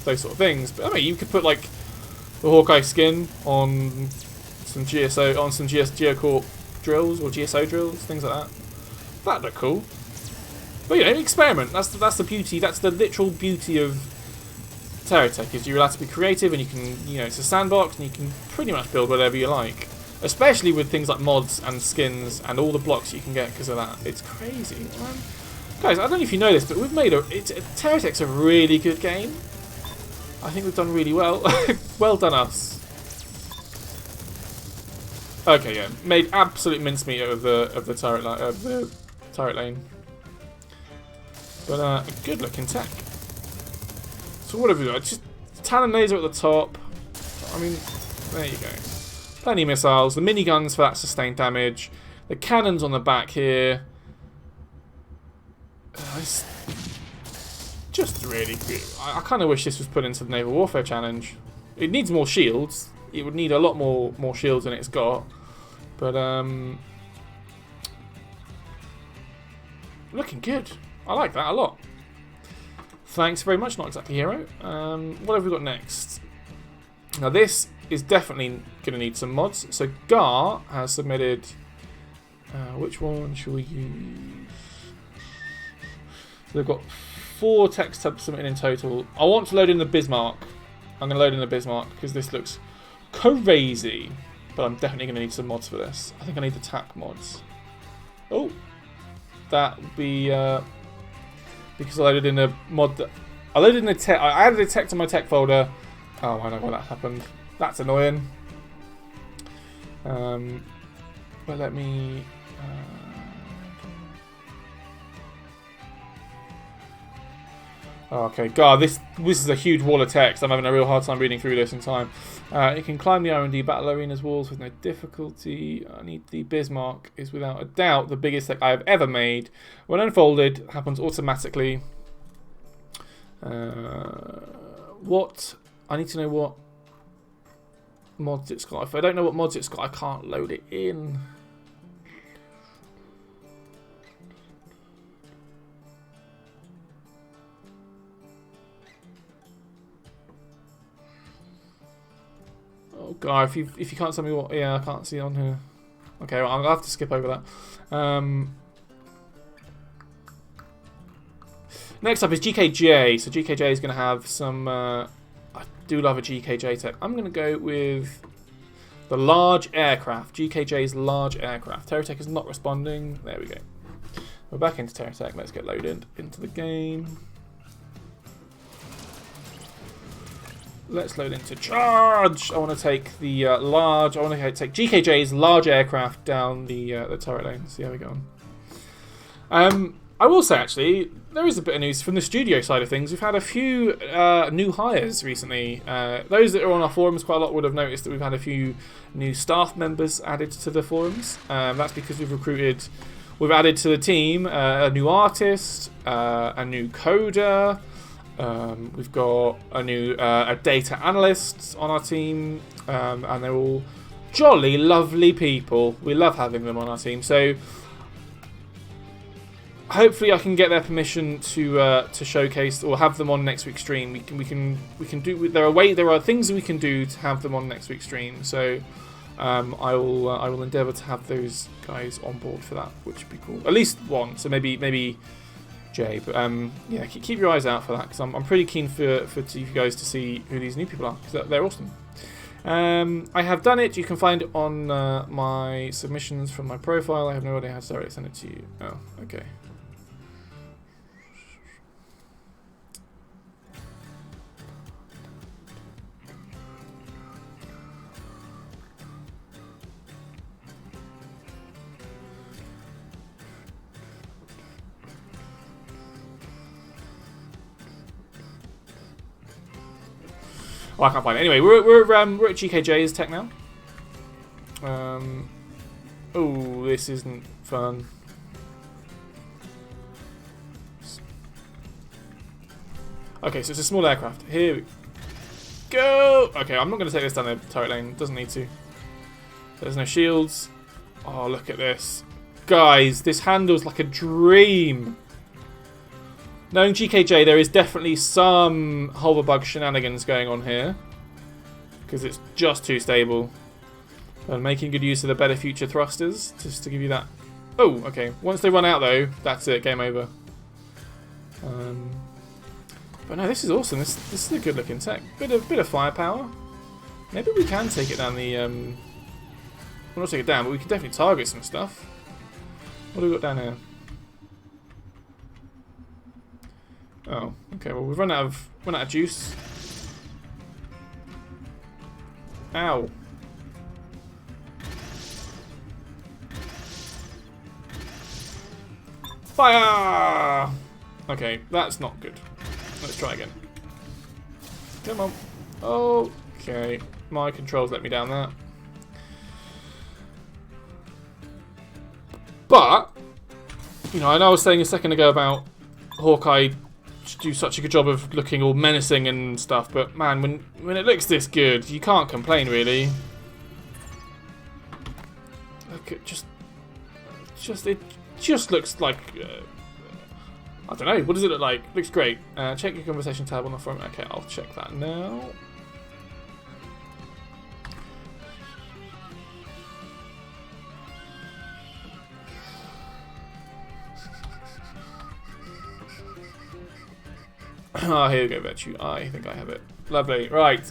those sort of things, but I mean, you could put like the Hawkeye skin on some Geocorp drills or GSO drills, things like that. That'd look cool. But experiment. That's the beauty. That's the literal beauty of TerraTech. Is you're allowed to be creative, and you can, it's a sandbox, and you can pretty much build whatever you like. Especially with things like mods and skins and all the blocks you can get because of that. It's crazy, man. Guys, I don't know if you know this, but we've made TerraTech's a really good game. I think we've done really well. Well done us. Okay, yeah, made absolute mincemeat of the turret lane. But a good looking tech. So what have we got? Just Talon laser at the top. I mean, there you go. Plenty of missiles. The miniguns for that sustained damage. The cannons on the back here. It's just really good. I kind of wish this was put into the Naval Warfare Challenge. It needs more shields. It would need a lot more shields than it's got. But looking good. I like that a lot. Thanks very much. Not exactly hero. What have we got next? Now this is definitely going to need some mods. So Gar has submitted. Which one should we use? So they've got 4 text tabs submitted in total. I want to load in the Bismarck. I'm going to load in the Bismarck because this looks crazy. But I'm definitely going to need some mods for this. I think I need the TAC mods. Oh, that would be because I loaded in a mod that I loaded in the tech. I added a tech to my tech folder. Oh, I know why that happened. That's annoying. But let me. Oh, okay, God, this is a huge wall of text. I'm having a real hard time reading through this in time. It can climb the R&D battle arena's walls with no difficulty. I need the Bismarck is without a doubt the biggest tech I have ever made. When unfolded, happens automatically. What? I need to know what mods it's got. If I don't know what mods it's got, I can't load it in. Oh god, if you can't tell me what, yeah, I can't see it on here. Okay, well, I'll have to skip over that. Next up is GKJ. So GKJ is going to have some. I do love a GKJ tech. I'm going to go with the large aircraft. GKJ's large aircraft. TerraTech is not responding. There we go. We're back into TerraTech. Let's get loaded into the game. Let's load into charge. I want to take the large. I want to take GKJ's large aircraft down the turret lane. See how we go on. I will say actually, there is a bit of news from the studio side of things. We've had a few new hires recently. Those that are on our forums quite a lot would have noticed that we've had a few new staff members added to the forums. That's because we've added to the team a new artist, a new coder. We've got a new data analyst on our team, and they're all jolly, lovely people. We love having them on our team. So hopefully, I can get their permission to showcase or have them on next week's stream. We can do. There are things that we can do to have them on next week's stream. So I will endeavour to have those guys on board for that, which would be cool. At least one. So maybe Jay, but yeah, keep your eyes out for that because I'm pretty keen for you guys to see who these new people are because they're awesome. I have done it. You can find it on my submissions from my profile. I have no idea how to directly send it to you. Oh, okay. Oh, I can't find it. Anyway, we're at GKJ's tech now. Oh, this isn't fun. Okay, so it's a small aircraft. Here we go. Okay, I'm not going to take this down the turret lane. Doesn't need to. There's no shields. Oh, look at this. Guys, this handles like a dream. Knowing GKJ, there is definitely some hoverbug shenanigans going on here. Because it's just too stable. And making good use of the better future thrusters, just to give you that. Oh, okay. Once they run out though, that's it, game over. But no, this is awesome. This is a good looking tech. Bit of firepower. Maybe we can take it down the well, not take it down, but we can definitely target some stuff. What do we got down here? Oh, okay. Well, we've run out of juice. Ow. Fire! Okay, that's not good. Let's try again. Come on. Okay. My controls let me down there. But, you know, I know I was saying a second ago about Hawkeye do such a good job of looking all menacing and stuff, but man, when it looks this good, you can't complain really. Look, it just looks like I don't know. What does it look like? Looks great. Check your conversation tab on the front. Okay, I'll check that now. Ah, here we go, Virtue. I think I have it. Lovely. Right.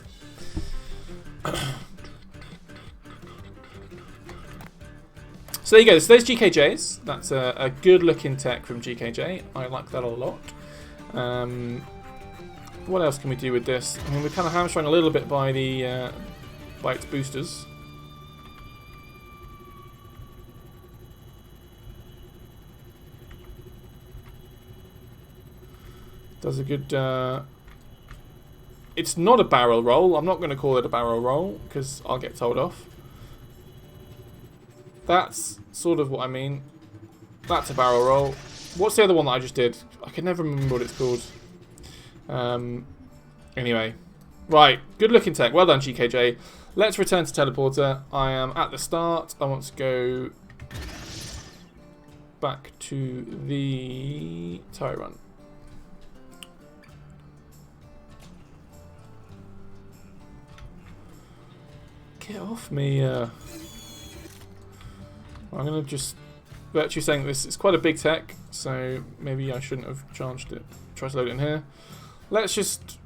So there you go. So there's GKJ's. That's a good-looking tech from GKJ. I like that a lot. What else can we do with this? I mean, we're kind of hamstrung a little bit by the by its boosters. Does a good... It's not a barrel roll. I'm not going to call it a barrel roll because I'll get told off. That's sort of what I mean. That's a barrel roll. What's the other one that I just did? I can never remember what it's called. Anyway. Right. Good looking tech. Well done, GKJ. Let's return to Teleporter. I am at the start. I want to go back to the turret run. Get off me. I'm going to just... Virtue saying this is quite a big tech, so maybe I shouldn't have charged it. Try to load it in here. Let's just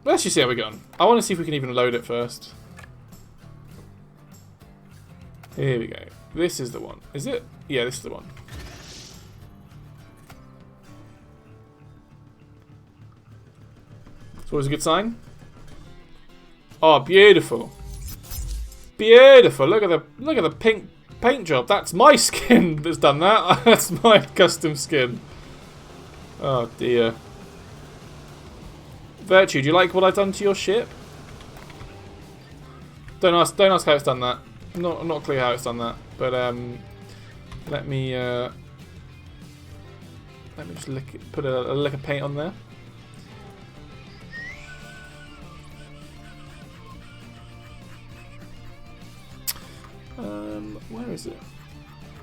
see how we get on. I want to see if we can even load it first. Here we go. This is the one. Is it? Yeah, this is the one. It's always a good sign. Oh, beautiful. Beautiful. Look at the pink paint job. That's my skin that's done that. That's my custom skin. Oh dear. Virtue, do you like what I've done to your ship? Don't ask how it's done that. I'm not clear how it's done that. But let me just put a lick of paint on there. Where is it?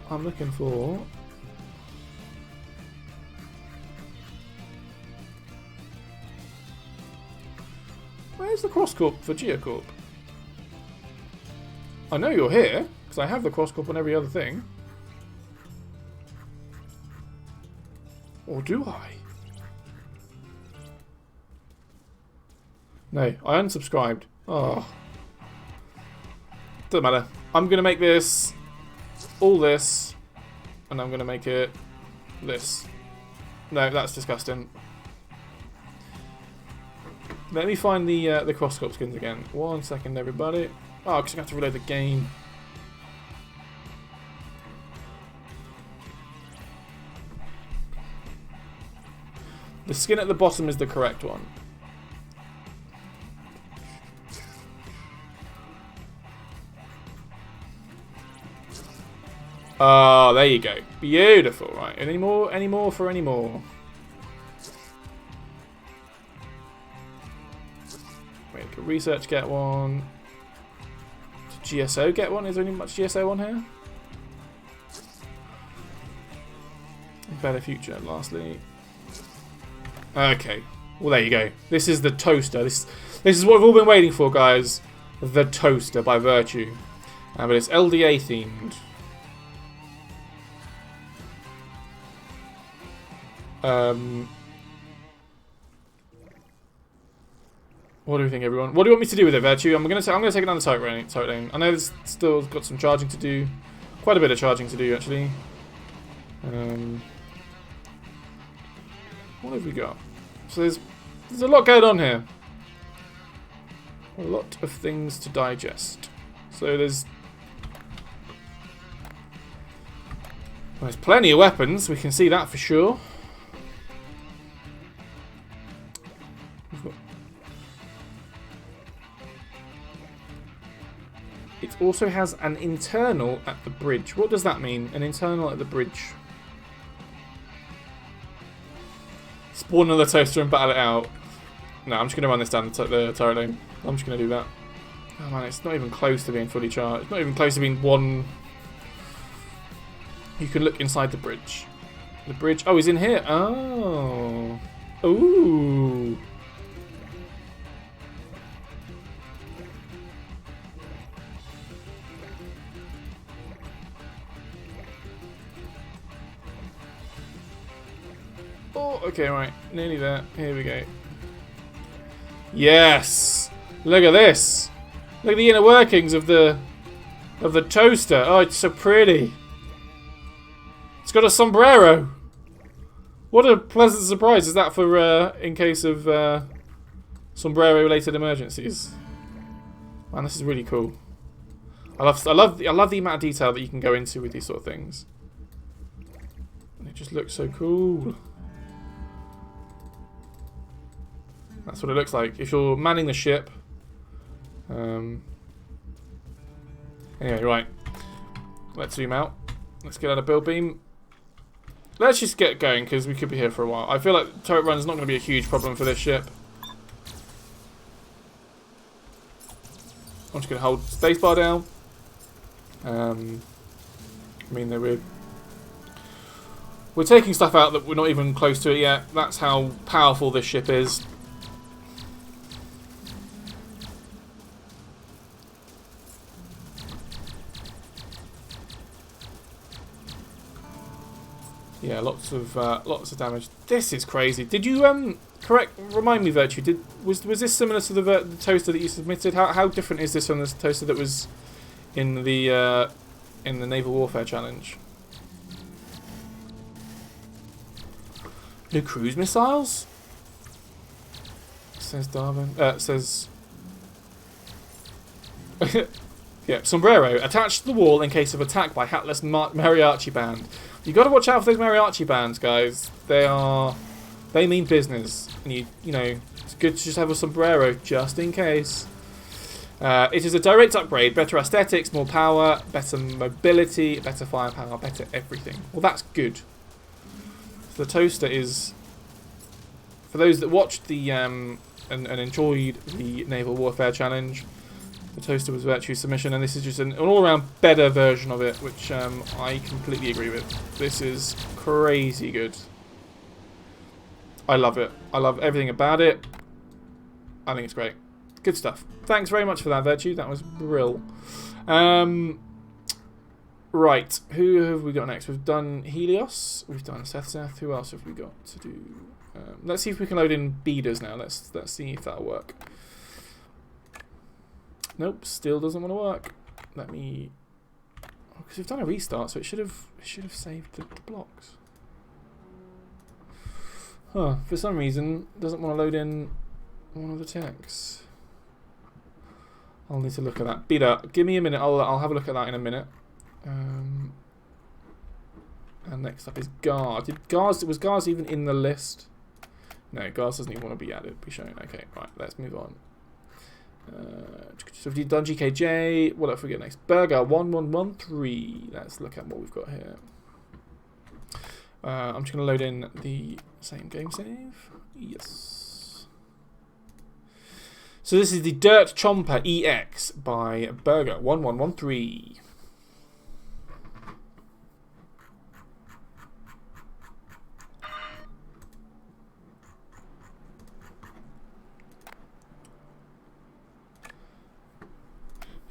I'm looking for. Where's the cross corp for Geocorp? I know you're here because I have the cross corp on every other thing. Or do I? No, I unsubscribed. Oh. Doesn't matter. I'm going to make this all this, and I'm going to make it this. No, that's disgusting. Let me find the cross-corp skins again. 1 second, everybody. Oh, because I have to reload the game. The skin at the bottom is the correct one. Oh, there you go. Beautiful. Right. Any more? Any more for any more? Wait, could research get one? Did GSO get one? Is there any much GSO on here? Better future, lastly. Okay. Well, there you go. This is the toaster. This is what we've all been waiting for, guys. The toaster by Virtue. But it's LDA themed. What do we think, everyone? What do you want me to do with it, Virtue? I'm gonna take it down the turret lane. I know there's still got some charging to do. Quite a bit of charging to do, actually. What have we got? So there's a lot going on here. A lot of things to digest. So there's plenty of weapons. We can see that for sure. It also has an internal at the bridge. What does that mean? An internal at the bridge. Spawn another toaster and battle it out. No, I'm just going to run this down the turret lane. I'm just going to do that. Oh man, it's not even close to being fully charged. It's not even close to being one. You can look inside the bridge. The bridge. Oh, he's in here. Oh. Ooh. Oh, okay, right. Nearly there. Here we go. Yes! Look at this! Look at the inner workings of the toaster. Oh, it's so pretty. It's got a sombrero. What a pleasant surprise is that for in case of sombrero-related emergencies. Man, this is really cool. I love the amount of detail that you can go into with these sort of things. And it just looks so cool. That's what it looks like if you're manning the ship. Anyway, right. Let's zoom out. Let's get out of build beam. Let's just get going because we could be here for a while. I feel like turret run is not going to be a huge problem for this ship. I'm just going to hold spacebar down. I mean, we're taking stuff out that we're not even close to it yet. That's how powerful this ship is. Yeah, lots of damage. This is crazy. Did you remind me, Virtue? Was this similar to the toaster that you submitted? How different is this from the toaster that was in the Naval Warfare Challenge? New cruise missiles? Says Darwin. Says. Yeah, sombrero attached to the wall in case of attack by hatless mariachi band. You got to watch out for those mariachi bands, guys. They mean business, and you know it's good to just have a sombrero just in case. It is a direct upgrade, better aesthetics, more power, better mobility, better firepower, better everything. Well, that's good. So the toaster is, for those that watched the and enjoyed the Naval Warfare Challenge. The toaster was virtue submission, and this is just an all-around better version of it, which I completely agree with. This is crazy good. I love it. I love everything about it. I think it's great. Good stuff. Thanks very much for that, Virtue. That was brill. Right. Who have we got next? We've done Helios. We've done Seth. Who else have we got to do? Let's see if we can load in beaters now. Let's see if that'll work. Nope, still doesn't want to work. Let me, because we've done a restart, so it should have saved the blocks. Huh? For some reason, doesn't want to load in one of the techs. I'll need to look at that. Beta, give me a minute. I'll have a look at that in a minute. And next up is Gars. Was Gars even in the list? No, Gars doesn't even want to be added. Be shown. Okay, right. Let's move on. So we've done GKJ. What else we get next? Burger 1113. Let's look at what we've got here. I'm just going to load in the same game save. Yes. So this is the Dirt Chomper EX by Burger 1113.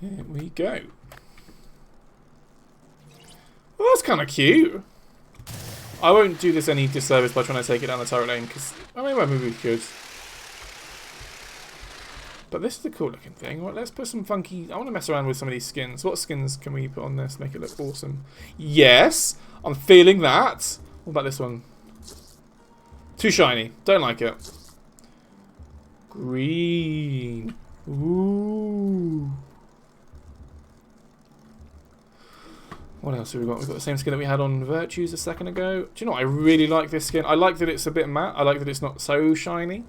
Here we go. Well, that's kind of cute. I won't do this any disservice by trying to take it down the turret lane, because I mean, maybe we could. But this is a cool looking thing. Right, let's put some funky. I want to mess around with some of these skins. What skins can we put on this to make it look awesome? Yes, I'm feeling that. What about this one? Too shiny. Don't like it. Green. Ooh. What else have we got? We've got the same skin that we had on Virtues a second ago. Do you know what? I really like this skin. I like that it's a bit matte. I like that it's not so shiny.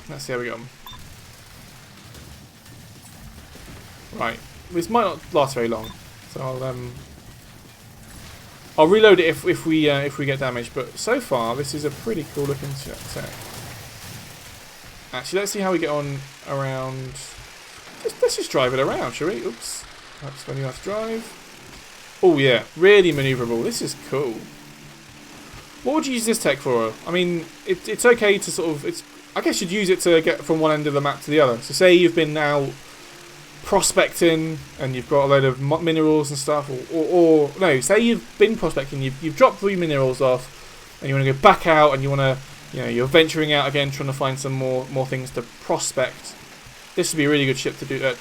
Let's see how we go. Right. This might not last very long. So I'll reload it if we get damaged. But so far, this is a pretty cool looking tech. Actually, let's see how we get on around. Let's just drive it around, shall we? Oops. That's when you have to drive. Oh yeah, really manoeuvrable. This is cool. What would you use this tech for? I mean, it's okay to sort of. I guess you'd use it to get from one end of the map to the other. So say you've been out prospecting and you've got a load of minerals and stuff, or no, say you've been prospecting, you've dropped 3 minerals off, and you want to go back out and you want to, you're venturing out again, trying to find some more things to prospect. This would be a really good ship to do.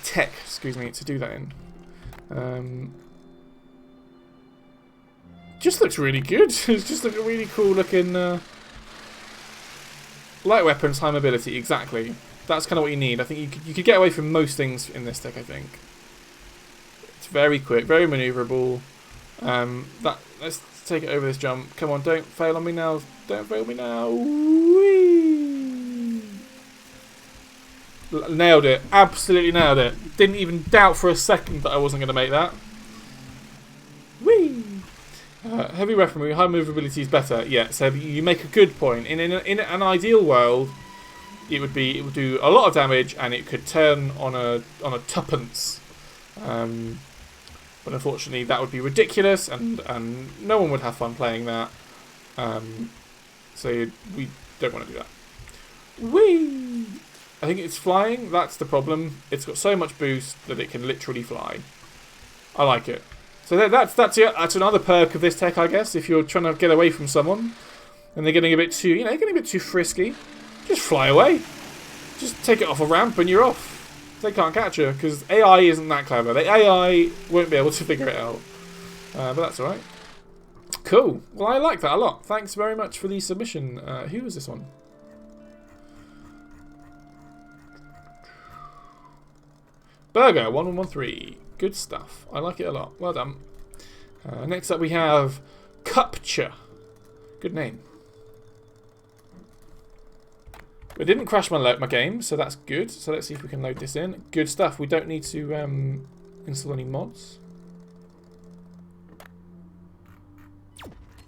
Tech, excuse me, to do that in. Just looks really good. It's just like a really cool looking light weapons, high mobility. Exactly. That's kind of what you need. I think you could get away from most things in this tech. I think it's very quick, very manoeuvrable. Let's take it over this jump. Come on, don't fail on me now. Don't fail me now. Whee! Nailed it. Absolutely nailed it. Didn't even doubt for a second that I wasn't going to make that. Whee! Heavy weaponry, high movability is better. Yeah, so you make a good point. In an ideal world, it would do a lot of damage and it could turn on a tuppence. But unfortunately, that would be ridiculous, and no one would have fun playing that. So we don't want to do that. Whee! I think it's flying. That's the problem. It's got so much boost that it can literally fly. I like it. So that's another perk of this tech, I guess. If you're trying to get away from someone and they're getting a bit too, getting a bit too frisky, just fly away. Just take it off a ramp and you're off. They can't catch you because AI isn't that clever. The AI won't be able to figure it out. But that's all right. Cool. Well, I like that a lot. Thanks very much for the submission. Who was this one? Burger 1113. Good stuff. I like it a lot. Well done. Next up we have Cupcha. Good name. It didn't crash my game, so that's good. So let's see if we can load this in. Good stuff. We don't need to install any mods.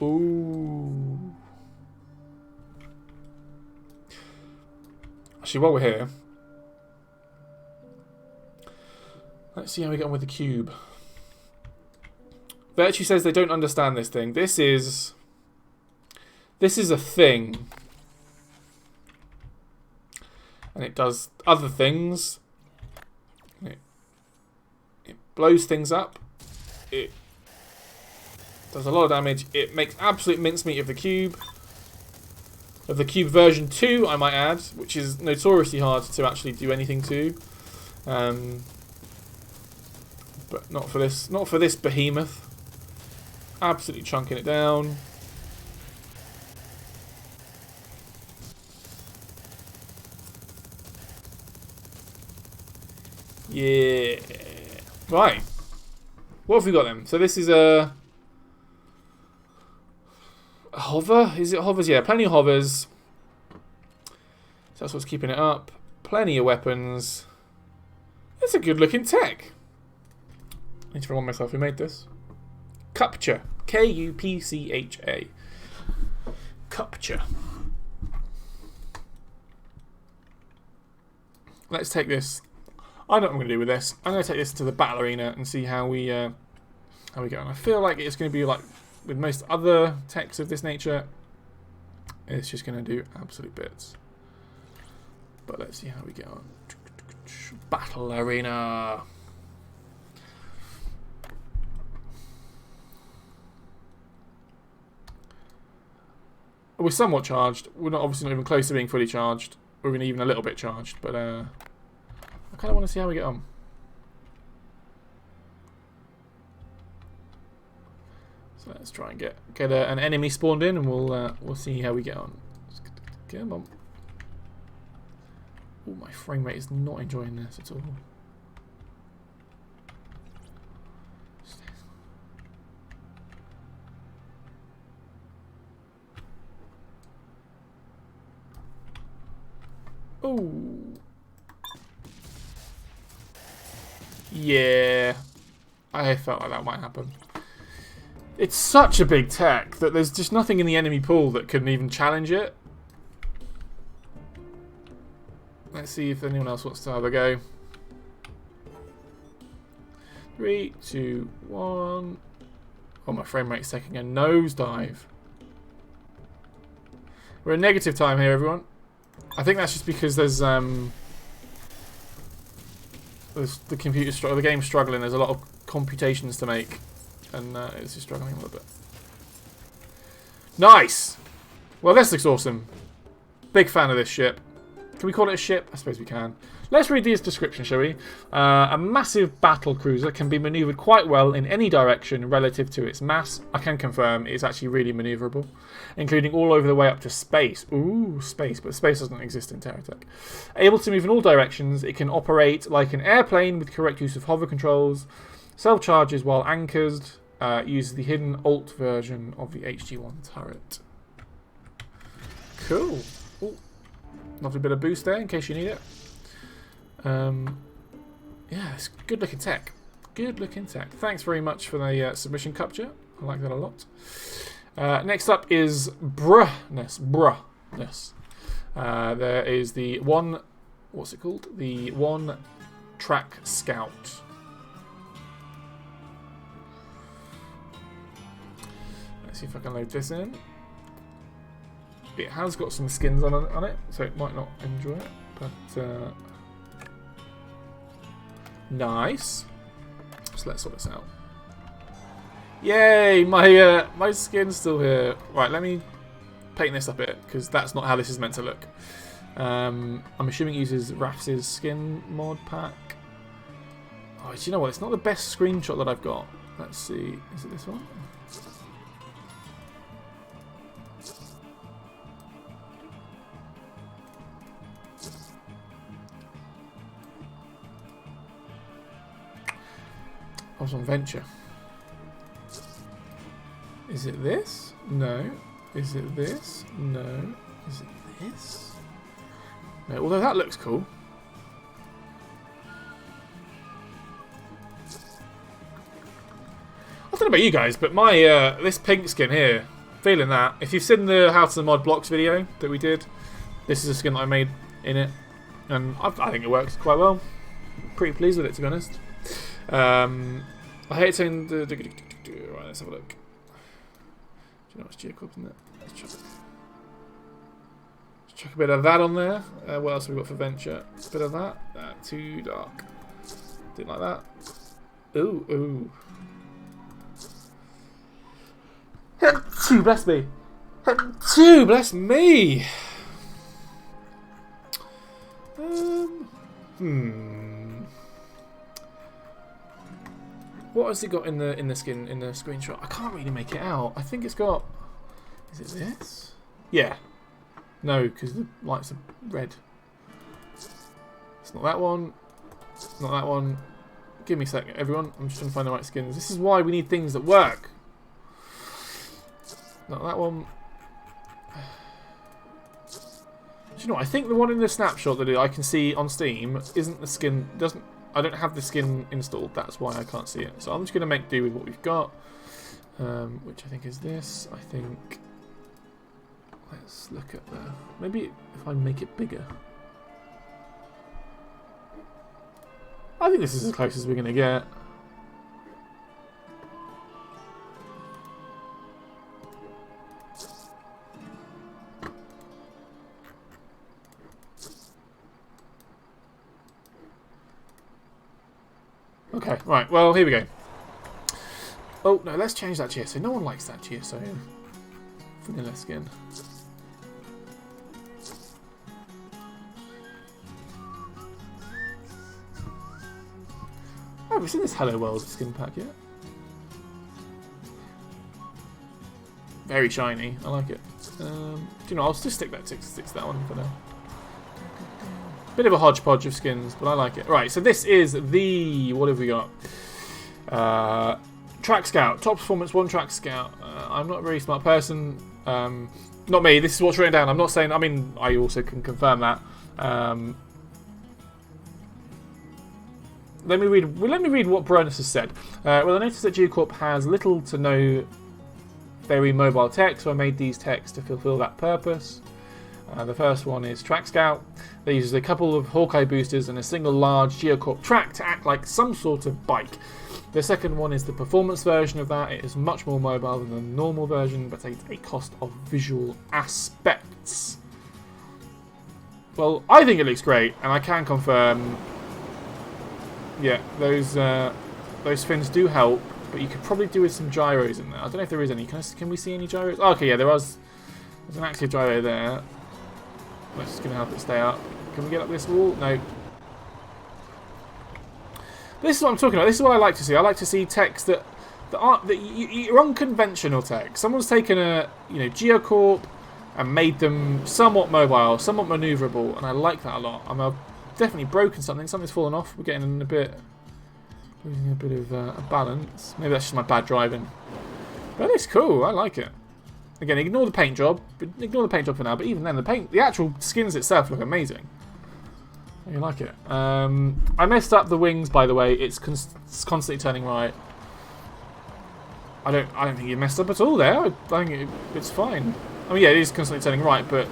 Ooh. Actually, while we're here, let's see how we get on with the cube. Virtue says they don't understand this thing. This is a thing. And it does other things. It blows things up. It does a lot of damage. It makes absolute mincemeat of the cube. Of the cube version 2, I might add, which is notoriously hard to actually do anything to. But not for this. Not for this behemoth. Absolutely chunking it down. Yeah. Right. What have we got then? So this is a hover? Is it hovers? Yeah, plenty of hovers. So that's what's keeping it up. Plenty of weapons. It's a good looking tech. I need to remind myself who made this. Cupcha. K-U-P-C-H-A. Cupcha. Let's take this. I know what I'm going to do with this. I'm going to take this to the battle arena and see how we go. And I feel like it's going to be like with most other techs of this nature. It's just going to do absolute bits. But let's see how we get on. Battle arena. We're somewhat charged. We're not obviously not even close to being fully charged. We're even a little bit charged, but I kind of want to see how we get on. So let's try and get an enemy spawned in, and we'll see how we get on. Come on. Oh, my frame rate is not enjoying this at all. Oh. Yeah. I felt like that might happen. It's such a big tech that there's just nothing in the enemy pool that can even challenge it. Let's see if anyone else wants to have a go. 3, 2, 1. Oh, my frame rate's taking a nosedive. We're in negative time here, everyone. I think that's just because there's the game's struggling. There's a lot of computations to make, and it's just struggling a little bit. Nice. Well, this looks awesome. Big fan of this ship. Can we call it a ship? I suppose we can. Let's read this description, shall we? A massive battle cruiser can be manoeuvred quite well in any direction relative to its mass. I can confirm it's actually really manoeuvrable, including all over the way up to space. Ooh, space, but space doesn't exist in TerraTech. Able to move in all directions, it can operate like an airplane with correct use of hover controls, self-charges while anchored, uses the hidden alt version of the HG1 turret. Cool. Ooh. Lovely bit of boost there in case you need it. Yeah, it's good looking tech. Good looking tech. Thanks very much for the submission, Cupcha. I like that a lot. Next up is Bruhness. There is the one. What's it called? The One Track Scout. Let's see if I can load this in. It has got some skins on it, so it might not enjoy it, but nice. So let's sort this out. Yay! My skin's still here. Right, let me paint this up a bit, because that's not how this is meant to look. I'm assuming it uses Raf's skin mod pack. Oh, do you know what? It's not the best screenshot that I've got. Let's see. Is it this one? I was on Venture. Is it this? No. Is it this? No. Is it this? No, although that looks cool. I don't know about you guys, but my this pink skin here, feeling that. If you've seen the How to Mod Blocks video that we did, this is a skin that I made in it, and I think it works quite well. Pretty pleased with it, to be honest. I hate saying the right. Let's have a look. Do you know what's Geocorp in there? Let's chuck a bit of that on there. What else have we got for Venture? A bit of that. Too dark. Didn't like that. Ooh, ooh. Bless me. Bless me. What has it got in the skin in the screenshot? I can't really make it out. I think it's got. Is it this? Yeah. No, because the lights are red. It's not that one. It's not that one. Give me a second, everyone. I'm just trying to find the right skins. This is why we need things that work. Not that one. Do you know what? I think the one in the snapshot that I can see on Steam isn't the skin. I don't have the skin installed. That's why I can't see it. So I'm just going to make do with what we've got, which I think is this. I think. Let's look at the. Maybe if I make it bigger. I think this is as close as we're going to get. Okay, right, well, here we go. Oh, no, let's change that GSO. No one likes that GSO. Vanilla skin. Oh, have we seen this Hello World skin pack yet? Very shiny. I like it. Do you know, I'll just stick that to that one for now. Bit of a hodgepodge of skins, but I like it. Right, so this is the... What have we got? Track Scout. Top Performance 1 Track Scout. I'm not a very smart person. Not me. This is what's written down. I'm not saying... I mean, I also can confirm that. Let me read what Brunus has said. Well, I noticed that Geocorp has little to no very mobile tech, so I made these techs to fulfill that purpose. The first one is Track Scout. They use a couple of Hawkeye boosters and a single large Geocorp track to act like some sort of bike. The second one is the performance version of that. It is much more mobile than the normal version, but at a cost of visual aspects. Well, I think it looks great, and I can confirm. Yeah, those fins do help, but you could probably do with some gyros in there. I don't know if there is any. Can we see any gyros? Oh, okay, yeah, there's an active gyro there. That's just going to help it stay up. Can we get up this wall? No. This is what I'm talking about. This is what I like to see. I like to see techs that aren't you're unconventional tech. Someone's taken a Geocorp and made them somewhat mobile, somewhat manoeuvrable, and I like that a lot. I've definitely broken something. Something's fallen off. We're getting losing a bit of a balance. Maybe that's just my bad driving. But it's cool. I like it. Again, ignore the paint job. Ignore the paint job for now. But even then, the actual skins itself look amazing. I like it. I messed up the wings, by the way. It's constantly turning right. I don't think you messed up at all there. I think it's fine. I mean, yeah, it is constantly turning right, but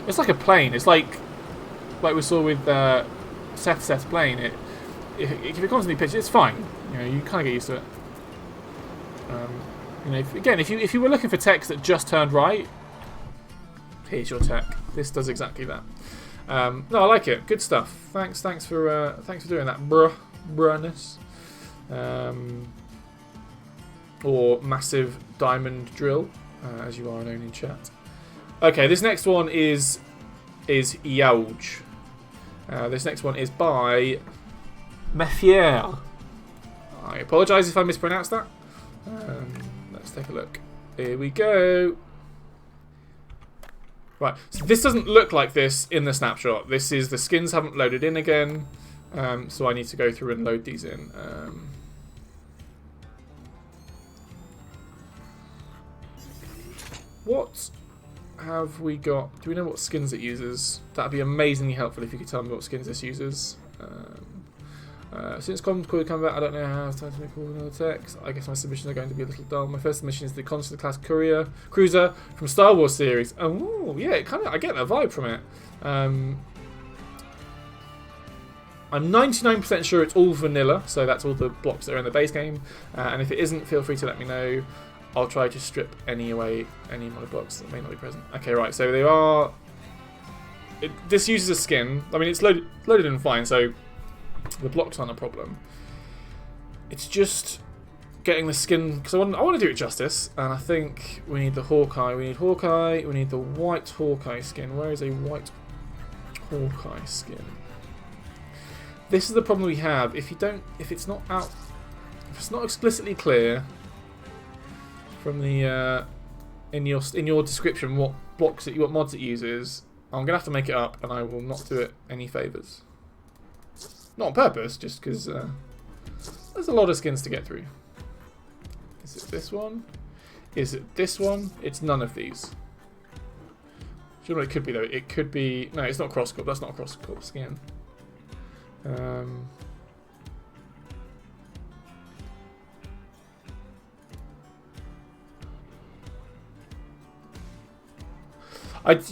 it's like a plane. It's like we saw with Seth's plane. If you're constantly pitching, it's fine. You kind of get used to it. If you were looking for techs that just turned right, here's your tech. This does exactly that. No, I like it. Good stuff. Thanks for doing that, Brunus. Or massive diamond drill, as you are known in chat. Okay, this next one is Yauj. This next one is by Mefier. I apologise if I mispronounced that. Let's take a look. Here we go. Right, so this doesn't look like this in the snapshot. The skins haven't loaded in again, so I need to go through and load these in. what have we got? Do we know what skins it uses? That'd be amazingly helpful if you could tell me what skins this uses. Since Comms Core come back, I don't know how it's time to make all the text. I guess my submissions are going to be a little dull. My first submission is the Consular class cruiser from Star Wars series. Oh yeah, I get that vibe from it. I'm 99% sure it's all vanilla, so that's all the blocks that are in the base game. And if it isn't, feel free to let me know. I'll try to strip any mod blocks that may not be present. Okay, right. So they are. This uses a skin. I mean, it's loaded in fine, so the blocks aren't a problem. It's just getting the skin, because I want to do it justice, and I think we need the Hawkeye. We need Hawkeye. We need the white Hawkeye skin. Where is a white Hawkeye skin? This is the problem we have. If it's not explicitly clear from the in your description what mods it uses, I'm gonna have to make it up, and I will not do it any favors. Not on purpose, just because there's a lot of skins to get through. Is it this one? Is it this one? It's none of these. Do you know what it could be though? It could be... No, it's not cross-corp. That's not a cross-corp skin. Do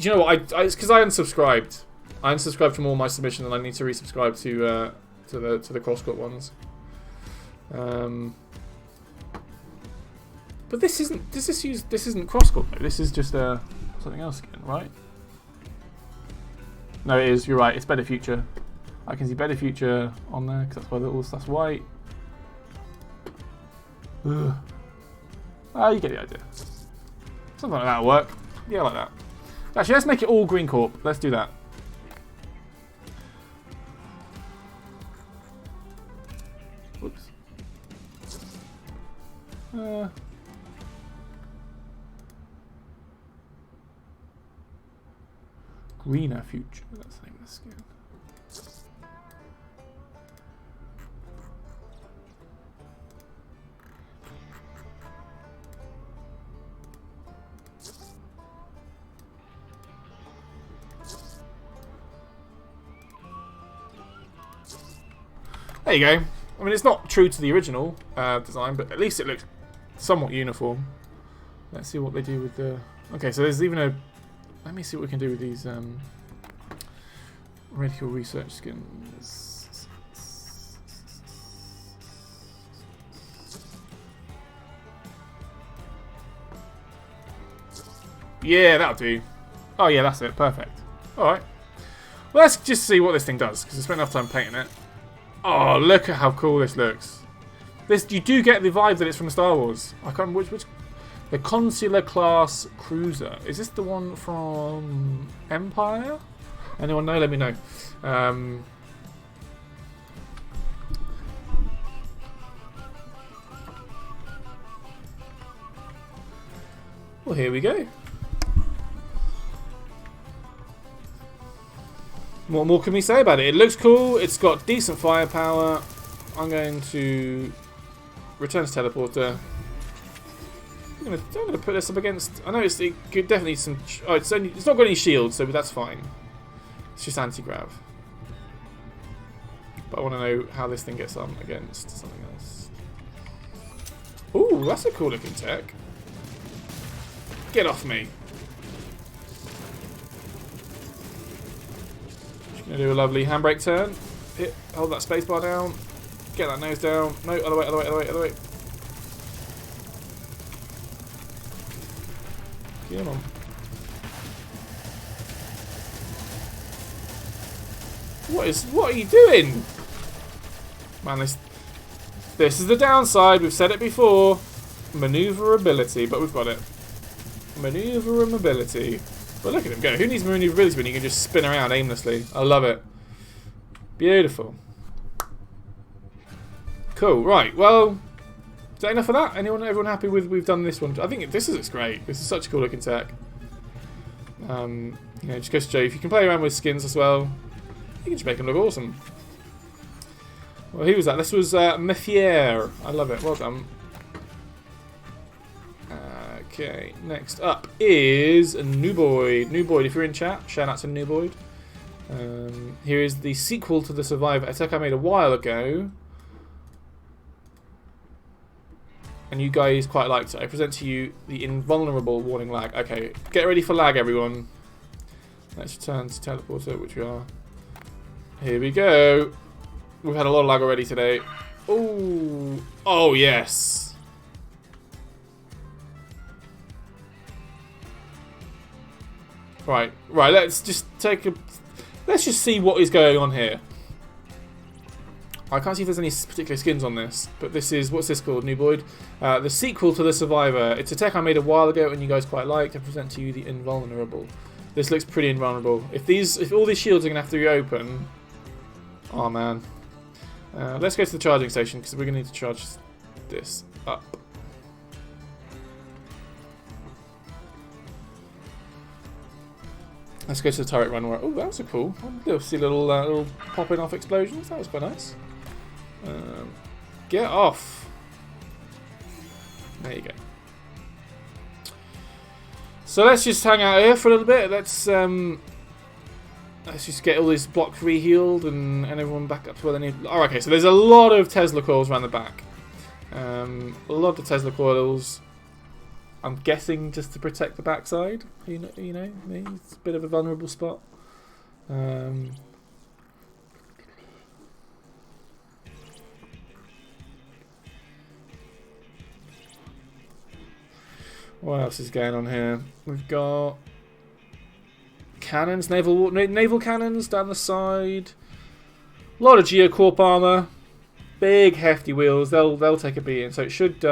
you know what? It's because I unsubscribed. I unsubscribed from all my submissions, and I need to resubscribe to the cross-cut ones. But this isn't cross-cut though. This is just something else again, right? No, it is. You're right. It's Better Future. I can see Better Future on there because that's why all stuff's white. Ugh. Ah, you get the idea. Something like that'll work. Yeah, like that. Actually, let's make it all Green Corp. Let's do that. Whoops. Greener Future. That's the name of the skin. There you go. I mean, it's not true to the original design, but at least it looks somewhat uniform. Let's see what they do with the... Okay, so there's even a... Let me see what we can do with these radical research skins. Yeah, that'll do. Oh yeah, that's it. Perfect. Alright. Well, let's just see what this thing does, because I spent enough time painting it. Oh, look at how cool this looks. You do get the vibe that it's from Star Wars. I can't remember which the Consular class cruiser. Is this the one from Empire? Anyone know? Let me know. Well, here we go. What more can we say about it? It looks cool. It's got decent firepower. I'm going to return to teleporter. I'm going to put this up against... I know it could definitely some... Oh, it's not got any shields, so that's fine. It's just anti-grav. But I want to know how this thing gets on against something else. Ooh, that's a cool looking tech. Get off me. Gonna do a lovely handbrake turn. Hold that spacebar down. Get that nose down. No, other way, other way, other way, other way. Come on. What are you doing? Man, this is the downside. We've said it before. Maneuverability, but we've got it. Maneuverability. But look at him go. Who needs maneuverability when you can just spin around aimlessly? I love it. Beautiful. Cool. Right. Well, is that enough of that? Everyone happy with we've done this one? I think this looks great. This is such a cool looking tech. You know, just goes to show you, if you can play around with skins as well, you can just make them look awesome. Well, who was that? This was Mefier. I love it. Well done. Okay, next up is Nuboid. Nuboid, if you're in chat, shout out to Nuboid. Here is the sequel to The Survivor, a tech I made a while ago. And you guys quite liked it. I present to you the invulnerable warning lag. Okay, get ready for lag, everyone. Let's return to teleporter, which we are. Here we go. We've had a lot of lag already today. Oh, oh yes. Right. Let's just let's just see what is going on here. I can't see if there's any particular skins on this, but this is, what's this called, Nuboid? The sequel to The Survivor. It's a tech I made a while ago and you guys quite liked. I present to you the invulnerable. This looks pretty invulnerable. If all these shields are going to have to reopen, oh man. Let's go to the charging station because we're going to need to charge this up. Let's go to the turret run where, oh, that was a cool. You'll see little popping off explosions. That was quite nice. Get off. There you go. So let's just hang out here for a little bit. Let's just get all these blocks re-healed and everyone back up to where they need. Oh, okay, so there's a lot of Tesla coils around the back. A lot of Tesla coils. I'm guessing just to protect the backside. You know, it's a bit of a vulnerable spot. What else is going on here? We've got cannons, naval cannons down the side. A lot of geocorp armor, big hefty wheels. They'll take a beating. So it should,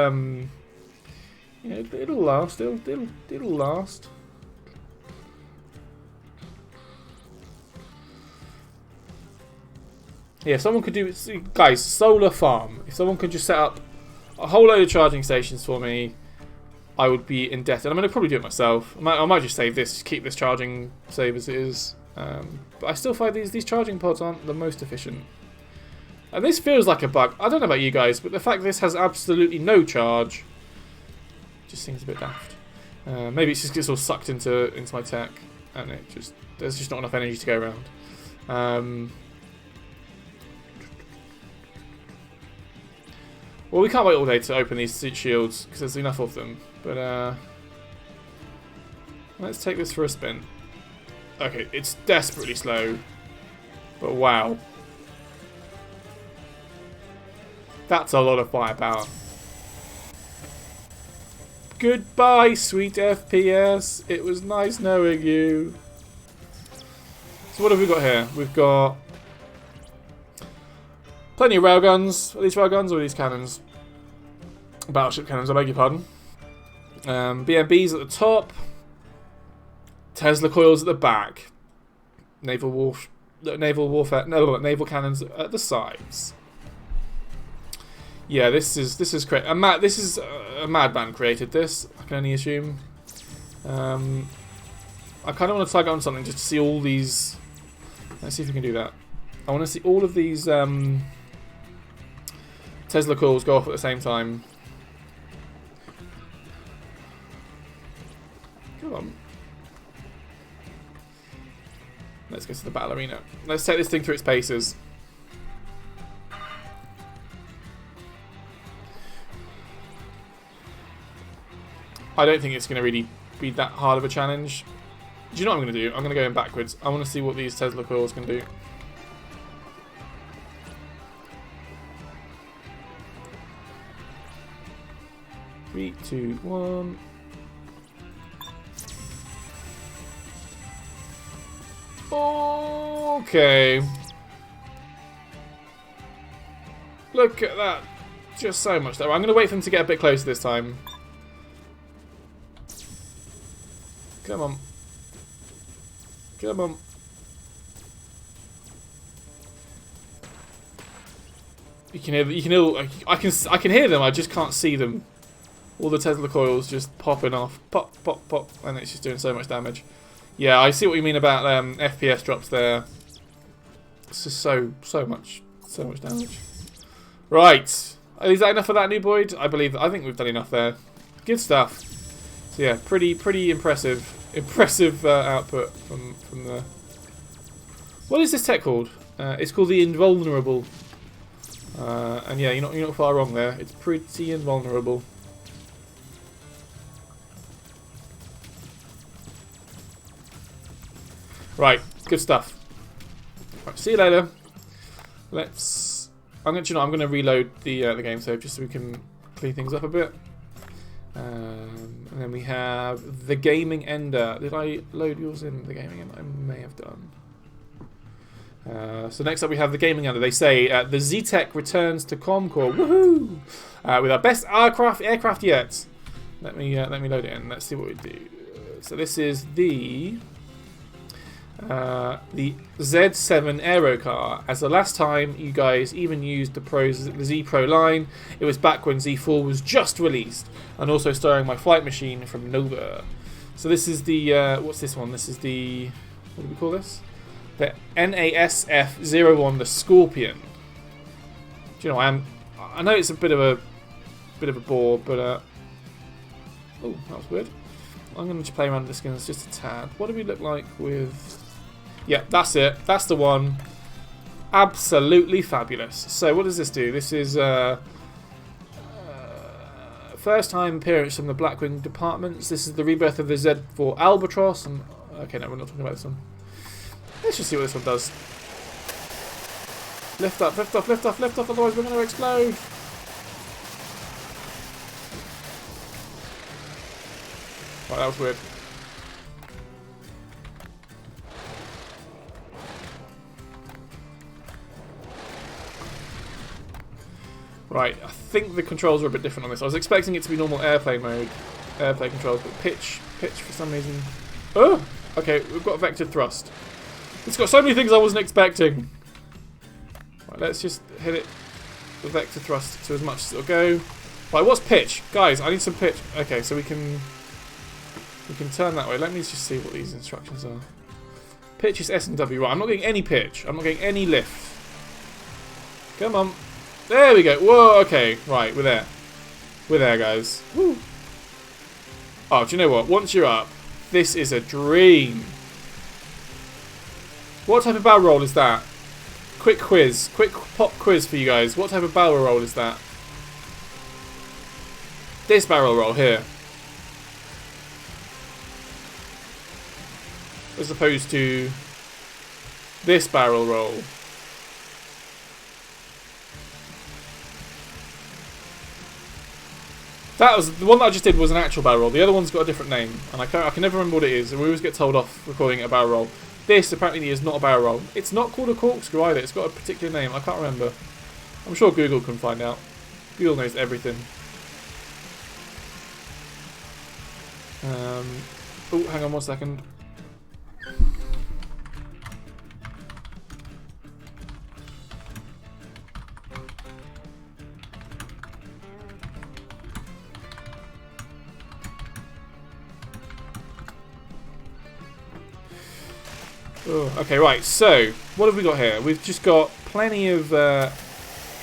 it'll last. It'll last. Yeah, if someone could do, guys, solar farm. If someone could just set up a whole load of charging stations for me, I would be indebted. I'm going to probably do it myself. I might just save this, just keep this charging save as it is. But I still find these charging pods aren't the most efficient. And this feels like a bug. I don't know about you guys, but the fact this has absolutely no charge just seems a bit daft. Maybe it just gets all sucked into my tech, and there's just not enough energy to go around. Well, we can't wait all day to open these shields because there's enough of them. But let's take this for a spin. Okay, it's desperately slow, but wow, that's a lot of firepower. Goodbye, sweet FPS. It was nice knowing you. So what have we got here? We've got plenty of railguns. Are these railguns or are these cannons? Battleship cannons, I beg your pardon. BMBs at the top. Tesla coils at the back. Naval cannons at the sides. Yeah, this is great. A madman created this. I can only assume. I kind of want to tag on something just to see all these. Let's see if we can do that. I want to see all of these Tesla coils go off at the same time. Come on. Let's go to the battle arena. Let's take this thing through its paces. I don't think it's going to really be that hard of a challenge. Do you know what I'm going to do? I'm going to go in backwards. I want to see what these Tesla coils can do. Three, two, one. Okay. Look at that. Just so much there. I'm going to wait for them to get a bit closer this time. Come on. Come on. You can hear, I can hear them, I just can't see them. All the Tesla coils just popping off. Pop, pop, pop. And it's just doing so much damage. Yeah, I see what you mean about FPS drops there. It's just so much damage. Right. Is that enough of that, Nuboid? I think we've done enough there. Good stuff. So yeah, pretty impressive output from the. What is this tech called? It's called the Invulnerable. And yeah, you're not far wrong there. It's pretty invulnerable. Right, good stuff. Right, see you later. I'm going to reload the game save just so we can clean things up a bit. And then we have the Gaming Ender. Did I load yours in the Gaming Ender? I may have done. So next up we have the Gaming Ender. They say the ZTech returns to Comcore. Woohoo! With our best aircraft yet. Let me load it in. Let's see what we do. So this is the Z7 Aerocar. As the last time you guys even used the Z Pro line, it was back when Z4 was just released, and also starring my flight machine from Nova. So this is the what's this one? This is the, what do we call this? The NASF-01, the Scorpion. Do you know, I know it's a bit of a bore, but oh, that was weird. I'm going to play around with the skins just a tad. What do we look like with? Yeah, that's it. That's the one. Absolutely fabulous. So what does this do? This is first time appearance from the Blackwing departments. This is the rebirth of the Z4 Albatross. And okay, no, we're not talking about this one. Let's just see what this one does. Lift up, lift off, lift off, lift off, otherwise we're going to explode. Right, that was weird. Right, I think the controls are a bit different on this. I was expecting it to be normal airplane mode, airplane controls, but pitch for some reason. Oh, okay, we've got vector thrust. It's got so many things I wasn't expecting. Right, let's just hit it with vector thrust to as much as it'll go. Right, what's pitch? Guys, I need some pitch. Okay, so we can turn that way. Let me just see what these instructions are. Pitch is S and W. Right, I'm not getting any pitch. I'm not getting any lift. Come on. There we go. Whoa, okay. Right, we're there. We're there, guys. Woo. Oh, do you know what? Once you're up, this is a dream. What type of barrel roll is that? Quick quiz. Quick pop quiz for you guys. What type of barrel roll is that? This barrel roll here. As opposed to this barrel roll. That was the one that I just did was an actual barrel roll. The other one's got a different name, and I can never remember what it is. And we always get told off for calling it a barrel roll. This apparently is not a barrel roll. It's not called a corkscrew either. It's got a particular name. I can't remember. I'm sure Google can find out. Google knows everything. Oh, hang on 1 second. Oh, okay, right. So, what have we got here? We've just got plenty of,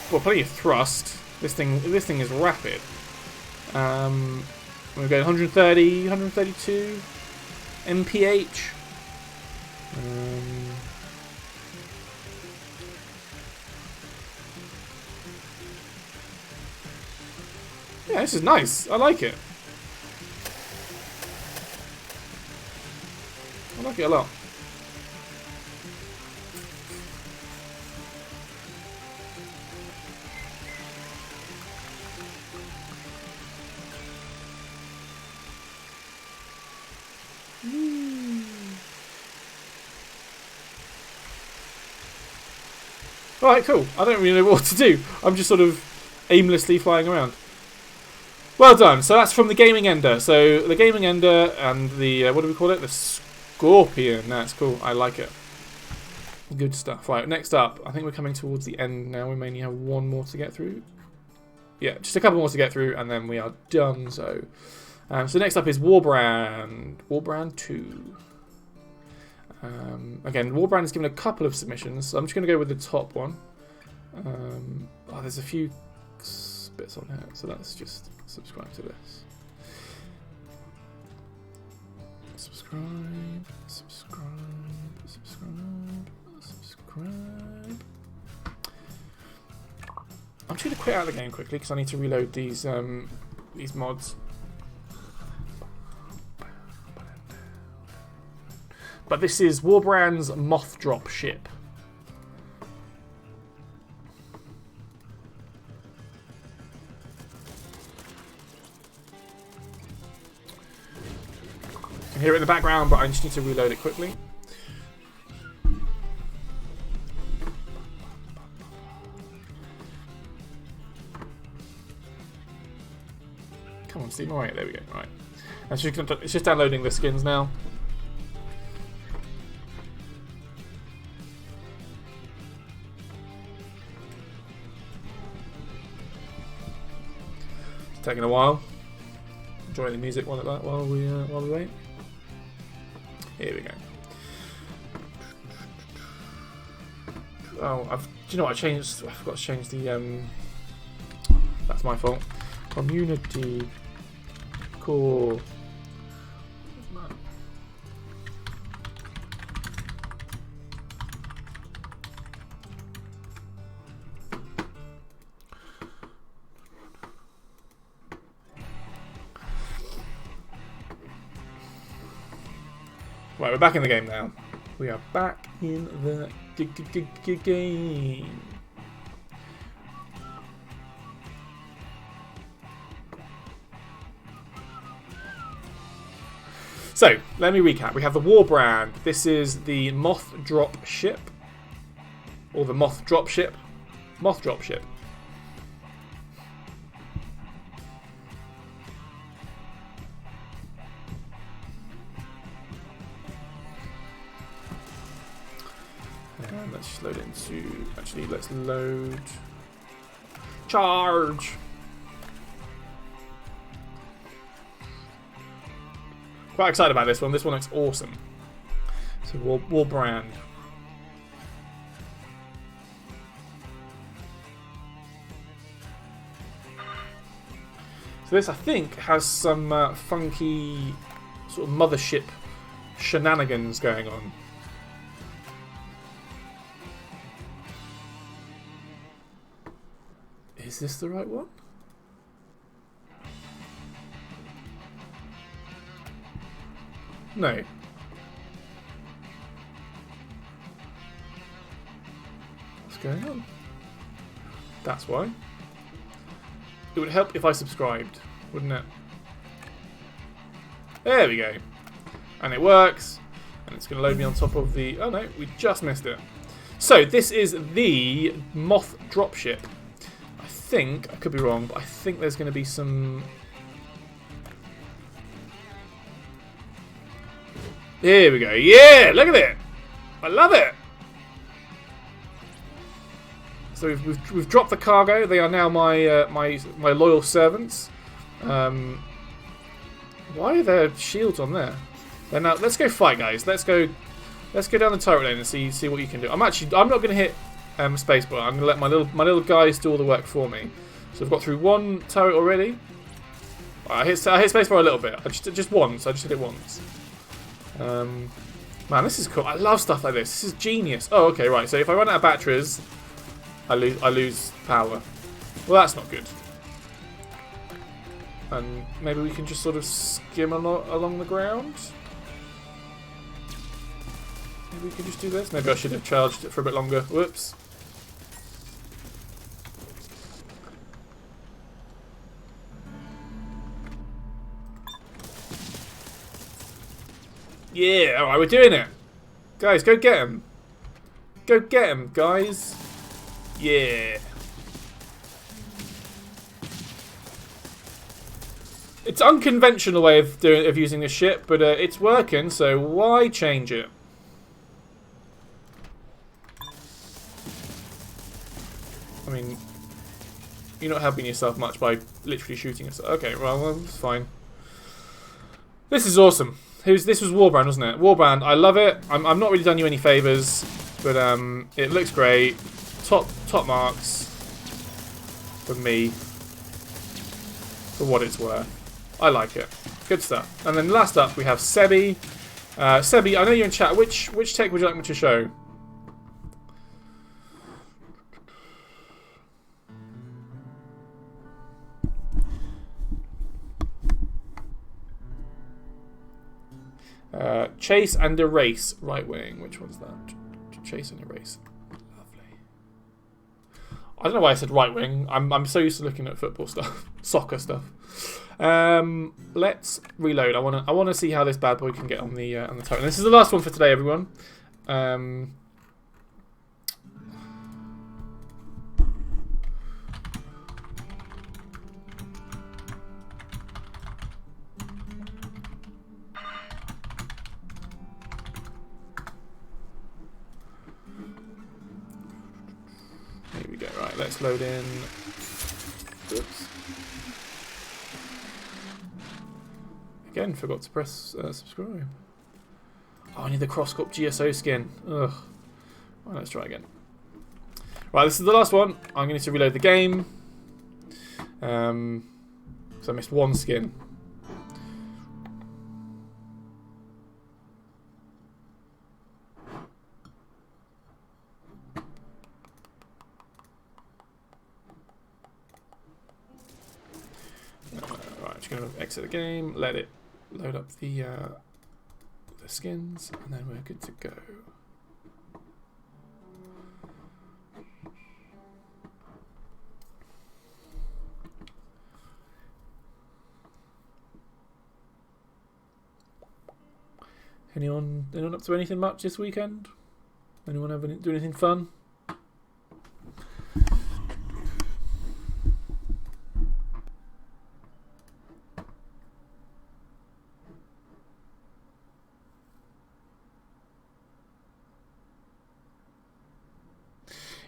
plenty of thrust. This thing is rapid. We've got 130, 132 mph. Yeah, this is nice. I like it. I like it a lot. Alright, cool. I don't really know what to do. I'm just sort of aimlessly flying around. Well done. So that's from the Gaming Ender. So the Gaming Ender and the, what do we call it? The Scorpion. That's cool. I like it. Good stuff. Right, next up. I think we're coming towards the end now. We may only have one more to get through. Yeah, just a couple more to get through and then we are done. So next up is Warbrand. Warbrand 2. Again, Warbrand is given a couple of submissions, so I'm just going to go with the top one. There's a few bits on here, so let's just subscribe to this. Subscribe, subscribe, subscribe, subscribe. I'm just going to quit out of the game quickly because I need to reload these mods. But this is Warbrand's Moth Drop ship. You can hear it in the background, but I just need to reload it quickly. Come on, Steam. Alright, there we go. Right. It's just downloading the skins now. It's taking a while. Enjoying the music while we wait. Here we go. Oh, do you know what I changed? I forgot to change the that's my fault. Community core. Right, we're back in the game now. We are back in the game. So, let me recap. We have the Warbrand. This is the Moth Drop ship. Or the Moth Drop ship. Moth Drop ship. And let's just load it into... Actually, let's load... Charge! Quite excited about this one. This one looks awesome. So Warbrand. So this, I think, has some funky sort of mothership shenanigans going on. Is this the right one? No. What's going on? That's why. It would help if I subscribed, wouldn't it? There we go. And it works. And it's going to load me on top of the... Oh no, we just missed it. So, this is the Moth Dropship. I think, I could be wrong, but I think there's going to be some... Here we go. Yeah, look at it. I love it. So we've dropped the cargo. They are now my my loyal servants. Why are there shields on there? Then now let's go fight, guys. Let's go down the turret lane and see what you can do. I'm not going to hit spacebar. I'm going to let my little guys do all the work for me. So I've got through one turret already. I hit spacebar a little bit. Just once. I just hit it once. Man, this is cool. I love stuff like this. This is genius. Oh, okay, right. So if I run out of batteries, I lose power. Well, that's not good. And maybe we can just sort of skim along the ground. Maybe we can just do this. Maybe I should have charged it for a bit longer. Whoops. Yeah, alright, we're doing it. Guys, go get him. Go get him, guys. Yeah. It's an unconventional way of using the ship, but it's working, so why change it? I mean, you're not helping yourself much by literally shooting us. Okay, well, it's fine. This is awesome. This was Warbrand, wasn't it? Warbrand, I love it. I'm not really done you any favours, but it looks great. Top marks for me, for what it's worth. I like it. Good stuff. And then last up we have Sebi. Sebi, I know you're in chat. Which tech would you like me to show? Chase and erase. Right wing. Which one's that? Chase and erase. Lovely. I don't know why I said right wing. I'm so used to looking at football stuff, soccer stuff. Let's reload. I wanna see how this bad boy can get on the turret. This is the last one for today, everyone. Here we go. Right, let's load in. Oops. Again, forgot to press subscribe. Oh, I need the cross-corp GSO skin. Ugh. Right, let's try again. Right, this is the last one. I'm going to reload the game. So I missed one skin. Right, just going to exit the game, let it load up the skins, and then we're good to go. Anyone up to anything much this weekend? Anyone do anything fun?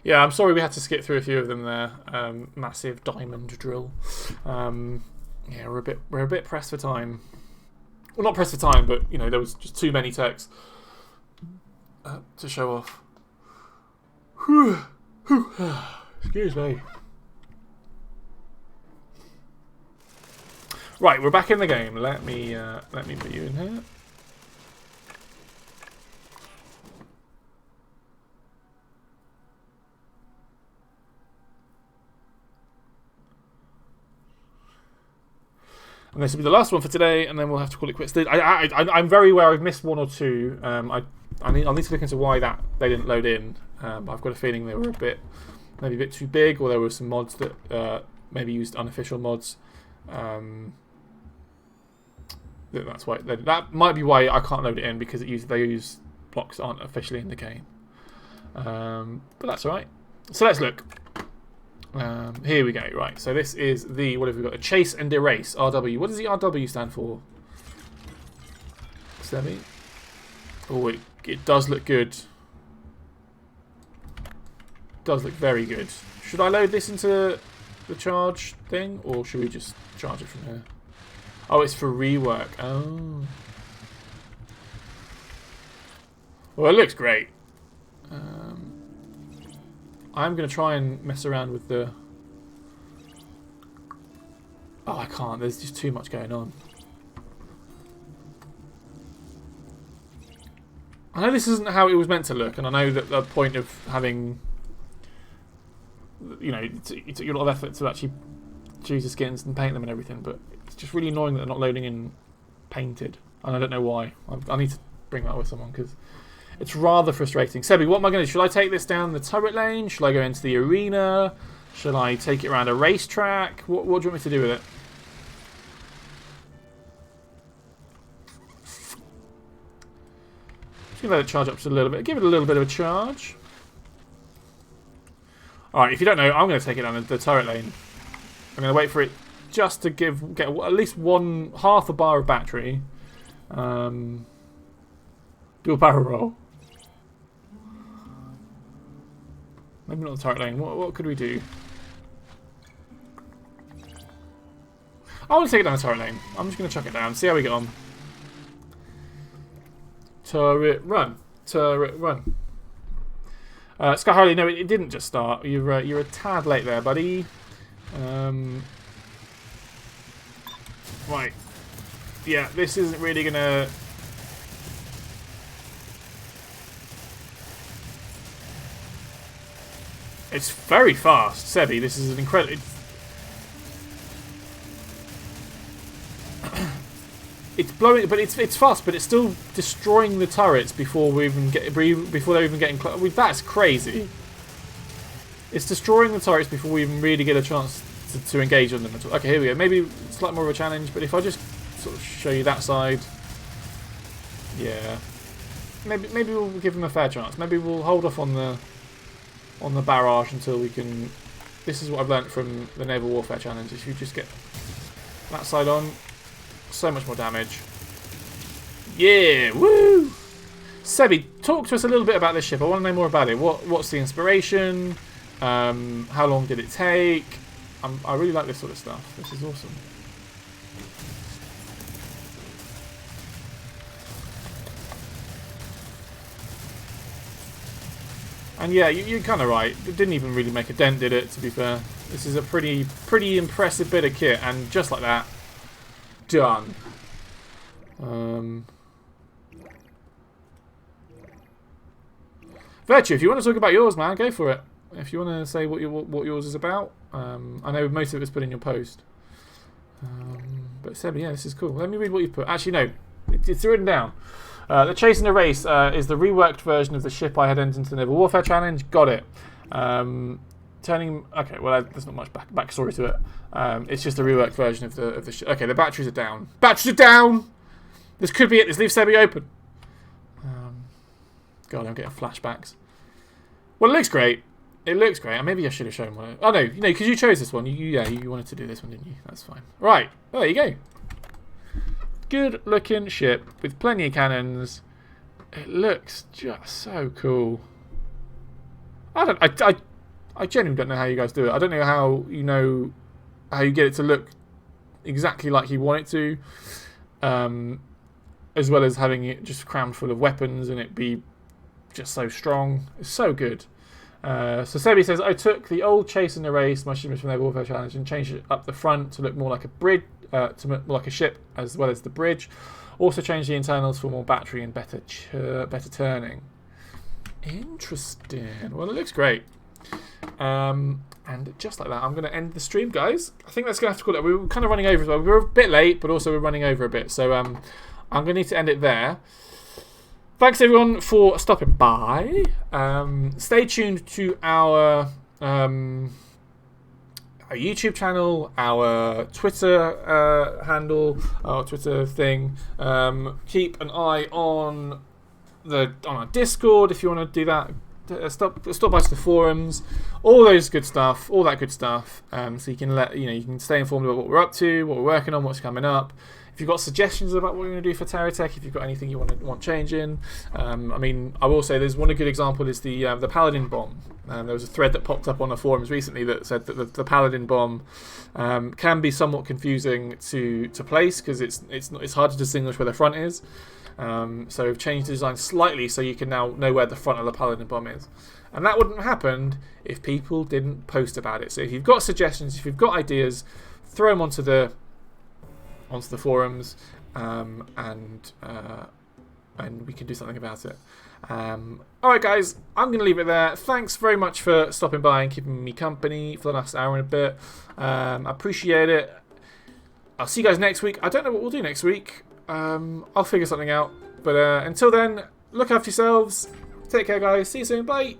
Yeah, I'm sorry we had to skip through a few of them there. Massive diamond drill. Yeah, we're a bit pressed for time. Well, not pressed for time, but you know there was just too many techs to show off. Excuse me. Right, we're back in the game. Let me put you in here. And this will be the last one for today, and then we'll have to call it quits. I'm very aware I've missed one or two. I'll need to look into why they didn't load in. But I've got a feeling they were maybe a bit too big, or there were some mods that maybe used unofficial mods. That's why that might be why I can't load it in, because they use blocks that aren't officially in the game. But that's all right. So let's look. Here we go. Right, so this is the, what have we got? A chase and erase, RW. What does the RW stand for? Semi? Oh, it does look good. Does look very good. Should I load this into the charge thing, or should we just charge it from here? Oh, it's for rework. Oh. Well, it looks great. I'm going to try and mess around with the... Oh, I can't. There's just too much going on. I know this isn't how it was meant to look, and I know that the point of having... You know, it took you a lot of effort to actually choose the skins and paint them and everything, but it's just really annoying that they're not loading in painted. And I don't know why. I need to bring that up with someone, because... It's rather frustrating. Sebi, what am I going to do? Should I take this down the turret lane? Should I go into the arena? Should I take it around a racetrack? What do you want me to do with it? Just going to let it charge up just a little bit. Give it a little bit of a charge. Alright, if you don't know, I'm going to take it down the turret lane. I'm going to wait for it just to get at least half a bar of battery. Do a barrel roll. Maybe not the turret lane. What could we do? I want to take it down the turret lane. I'm just going to chuck it down. See how we get on. Turret run. Turret run. Sky Harley, no, it didn't just start. You're a tad late there, buddy. Right. Yeah, this isn't really going to It's very fast, Sebi. This is an incredible. It's blowing, but it's fast, but it's still destroying the turrets before we even get before they're even getting close. That's crazy. It's destroying the turrets before we even really get a chance to engage on them at all. Okay, here we go. Maybe slightly more of a challenge, but if I just sort of show you that side, yeah, maybe we'll give them a fair chance. Maybe we'll hold off on the barrage until we can. This is what I've learnt from the naval warfare challenge. If you just get that side on, so much more damage. Yeah, woo! Sebi, talk to us a little bit about this ship. I want to know more about it. What's the inspiration? How long did it take? I really like this sort of stuff. This is awesome. And yeah, you're kind of right. It didn't even really make a dent, did it, to be fair? This is a pretty impressive bit of kit, and just like that, done. Virtue, if you want to talk about yours, man, go for it. If you want to say what yours is about, I know most of it was put in your post. But Sebi, yeah, this is cool. Let me read what you've put. Actually, no, it's written down. The Chase and Erase is the reworked version of the ship I had entered into the Naval Warfare Challenge. Got it. Turning. Okay, well, there's not much backstory to it. It's just a reworked version of the ship. Okay, the batteries are down. Batteries are down. This could be it. Let's leave Sebi open. God, I'm getting flashbacks. Well, it looks great. It looks great. Maybe I should have shown one. Oh no, because you chose this one. You wanted to do this one, didn't you? That's fine. Right. There you go. Good looking ship with plenty of cannons. It looks just so cool. I genuinely don't know how you guys do it. I don't know how you get it to look exactly like you want it to, as well as having it just crammed full of weapons and it be just so strong. It's so good. So Sebi says, I took the old Chase and Erase, my ship from their Warfare Challenge, and changed it up the front to look more like a bridge, to look more like a ship as well as the bridge. Also changed the internals for more battery and better turning. Interesting. Well, it looks great. And just like that, I'm going to end the stream, guys. I think that's going to have to call it. We were kind of running over as well. We were a bit late, but also we're running over a bit. So I'm going to need to end it there. Thanks everyone for stopping by. Stay tuned to our YouTube channel, our Twitter handle, our Twitter thing. Keep an eye on our Discord if you want to do that. Stop by to the forums, all those good stuff, all that good stuff. So you can you can stay informed about what we're up to, what we're working on, what's coming up. If you've got suggestions about what we're going to do for TerraTech, if you've got anything you want changing, I will say there's one good example is the Paladin bomb. There was a thread that popped up on the forums recently that said that the Paladin bomb can be somewhat confusing to place because it's hard to distinguish where the front is. So we've changed the design slightly so you can now know where the front of the Paladin bomb is. And that wouldn't have happened if people didn't post about it. So if you've got suggestions, if you've got ideas, throw them onto the forums, and we can do something about it. Alright guys, I'm going to leave it there. Thanks very much for stopping by and keeping me company for the last hour and a bit. I appreciate it. I'll see you guys next week. I don't know what we'll do next week. I'll figure something out. But until then, look after yourselves. Take care guys. See you soon. Bye.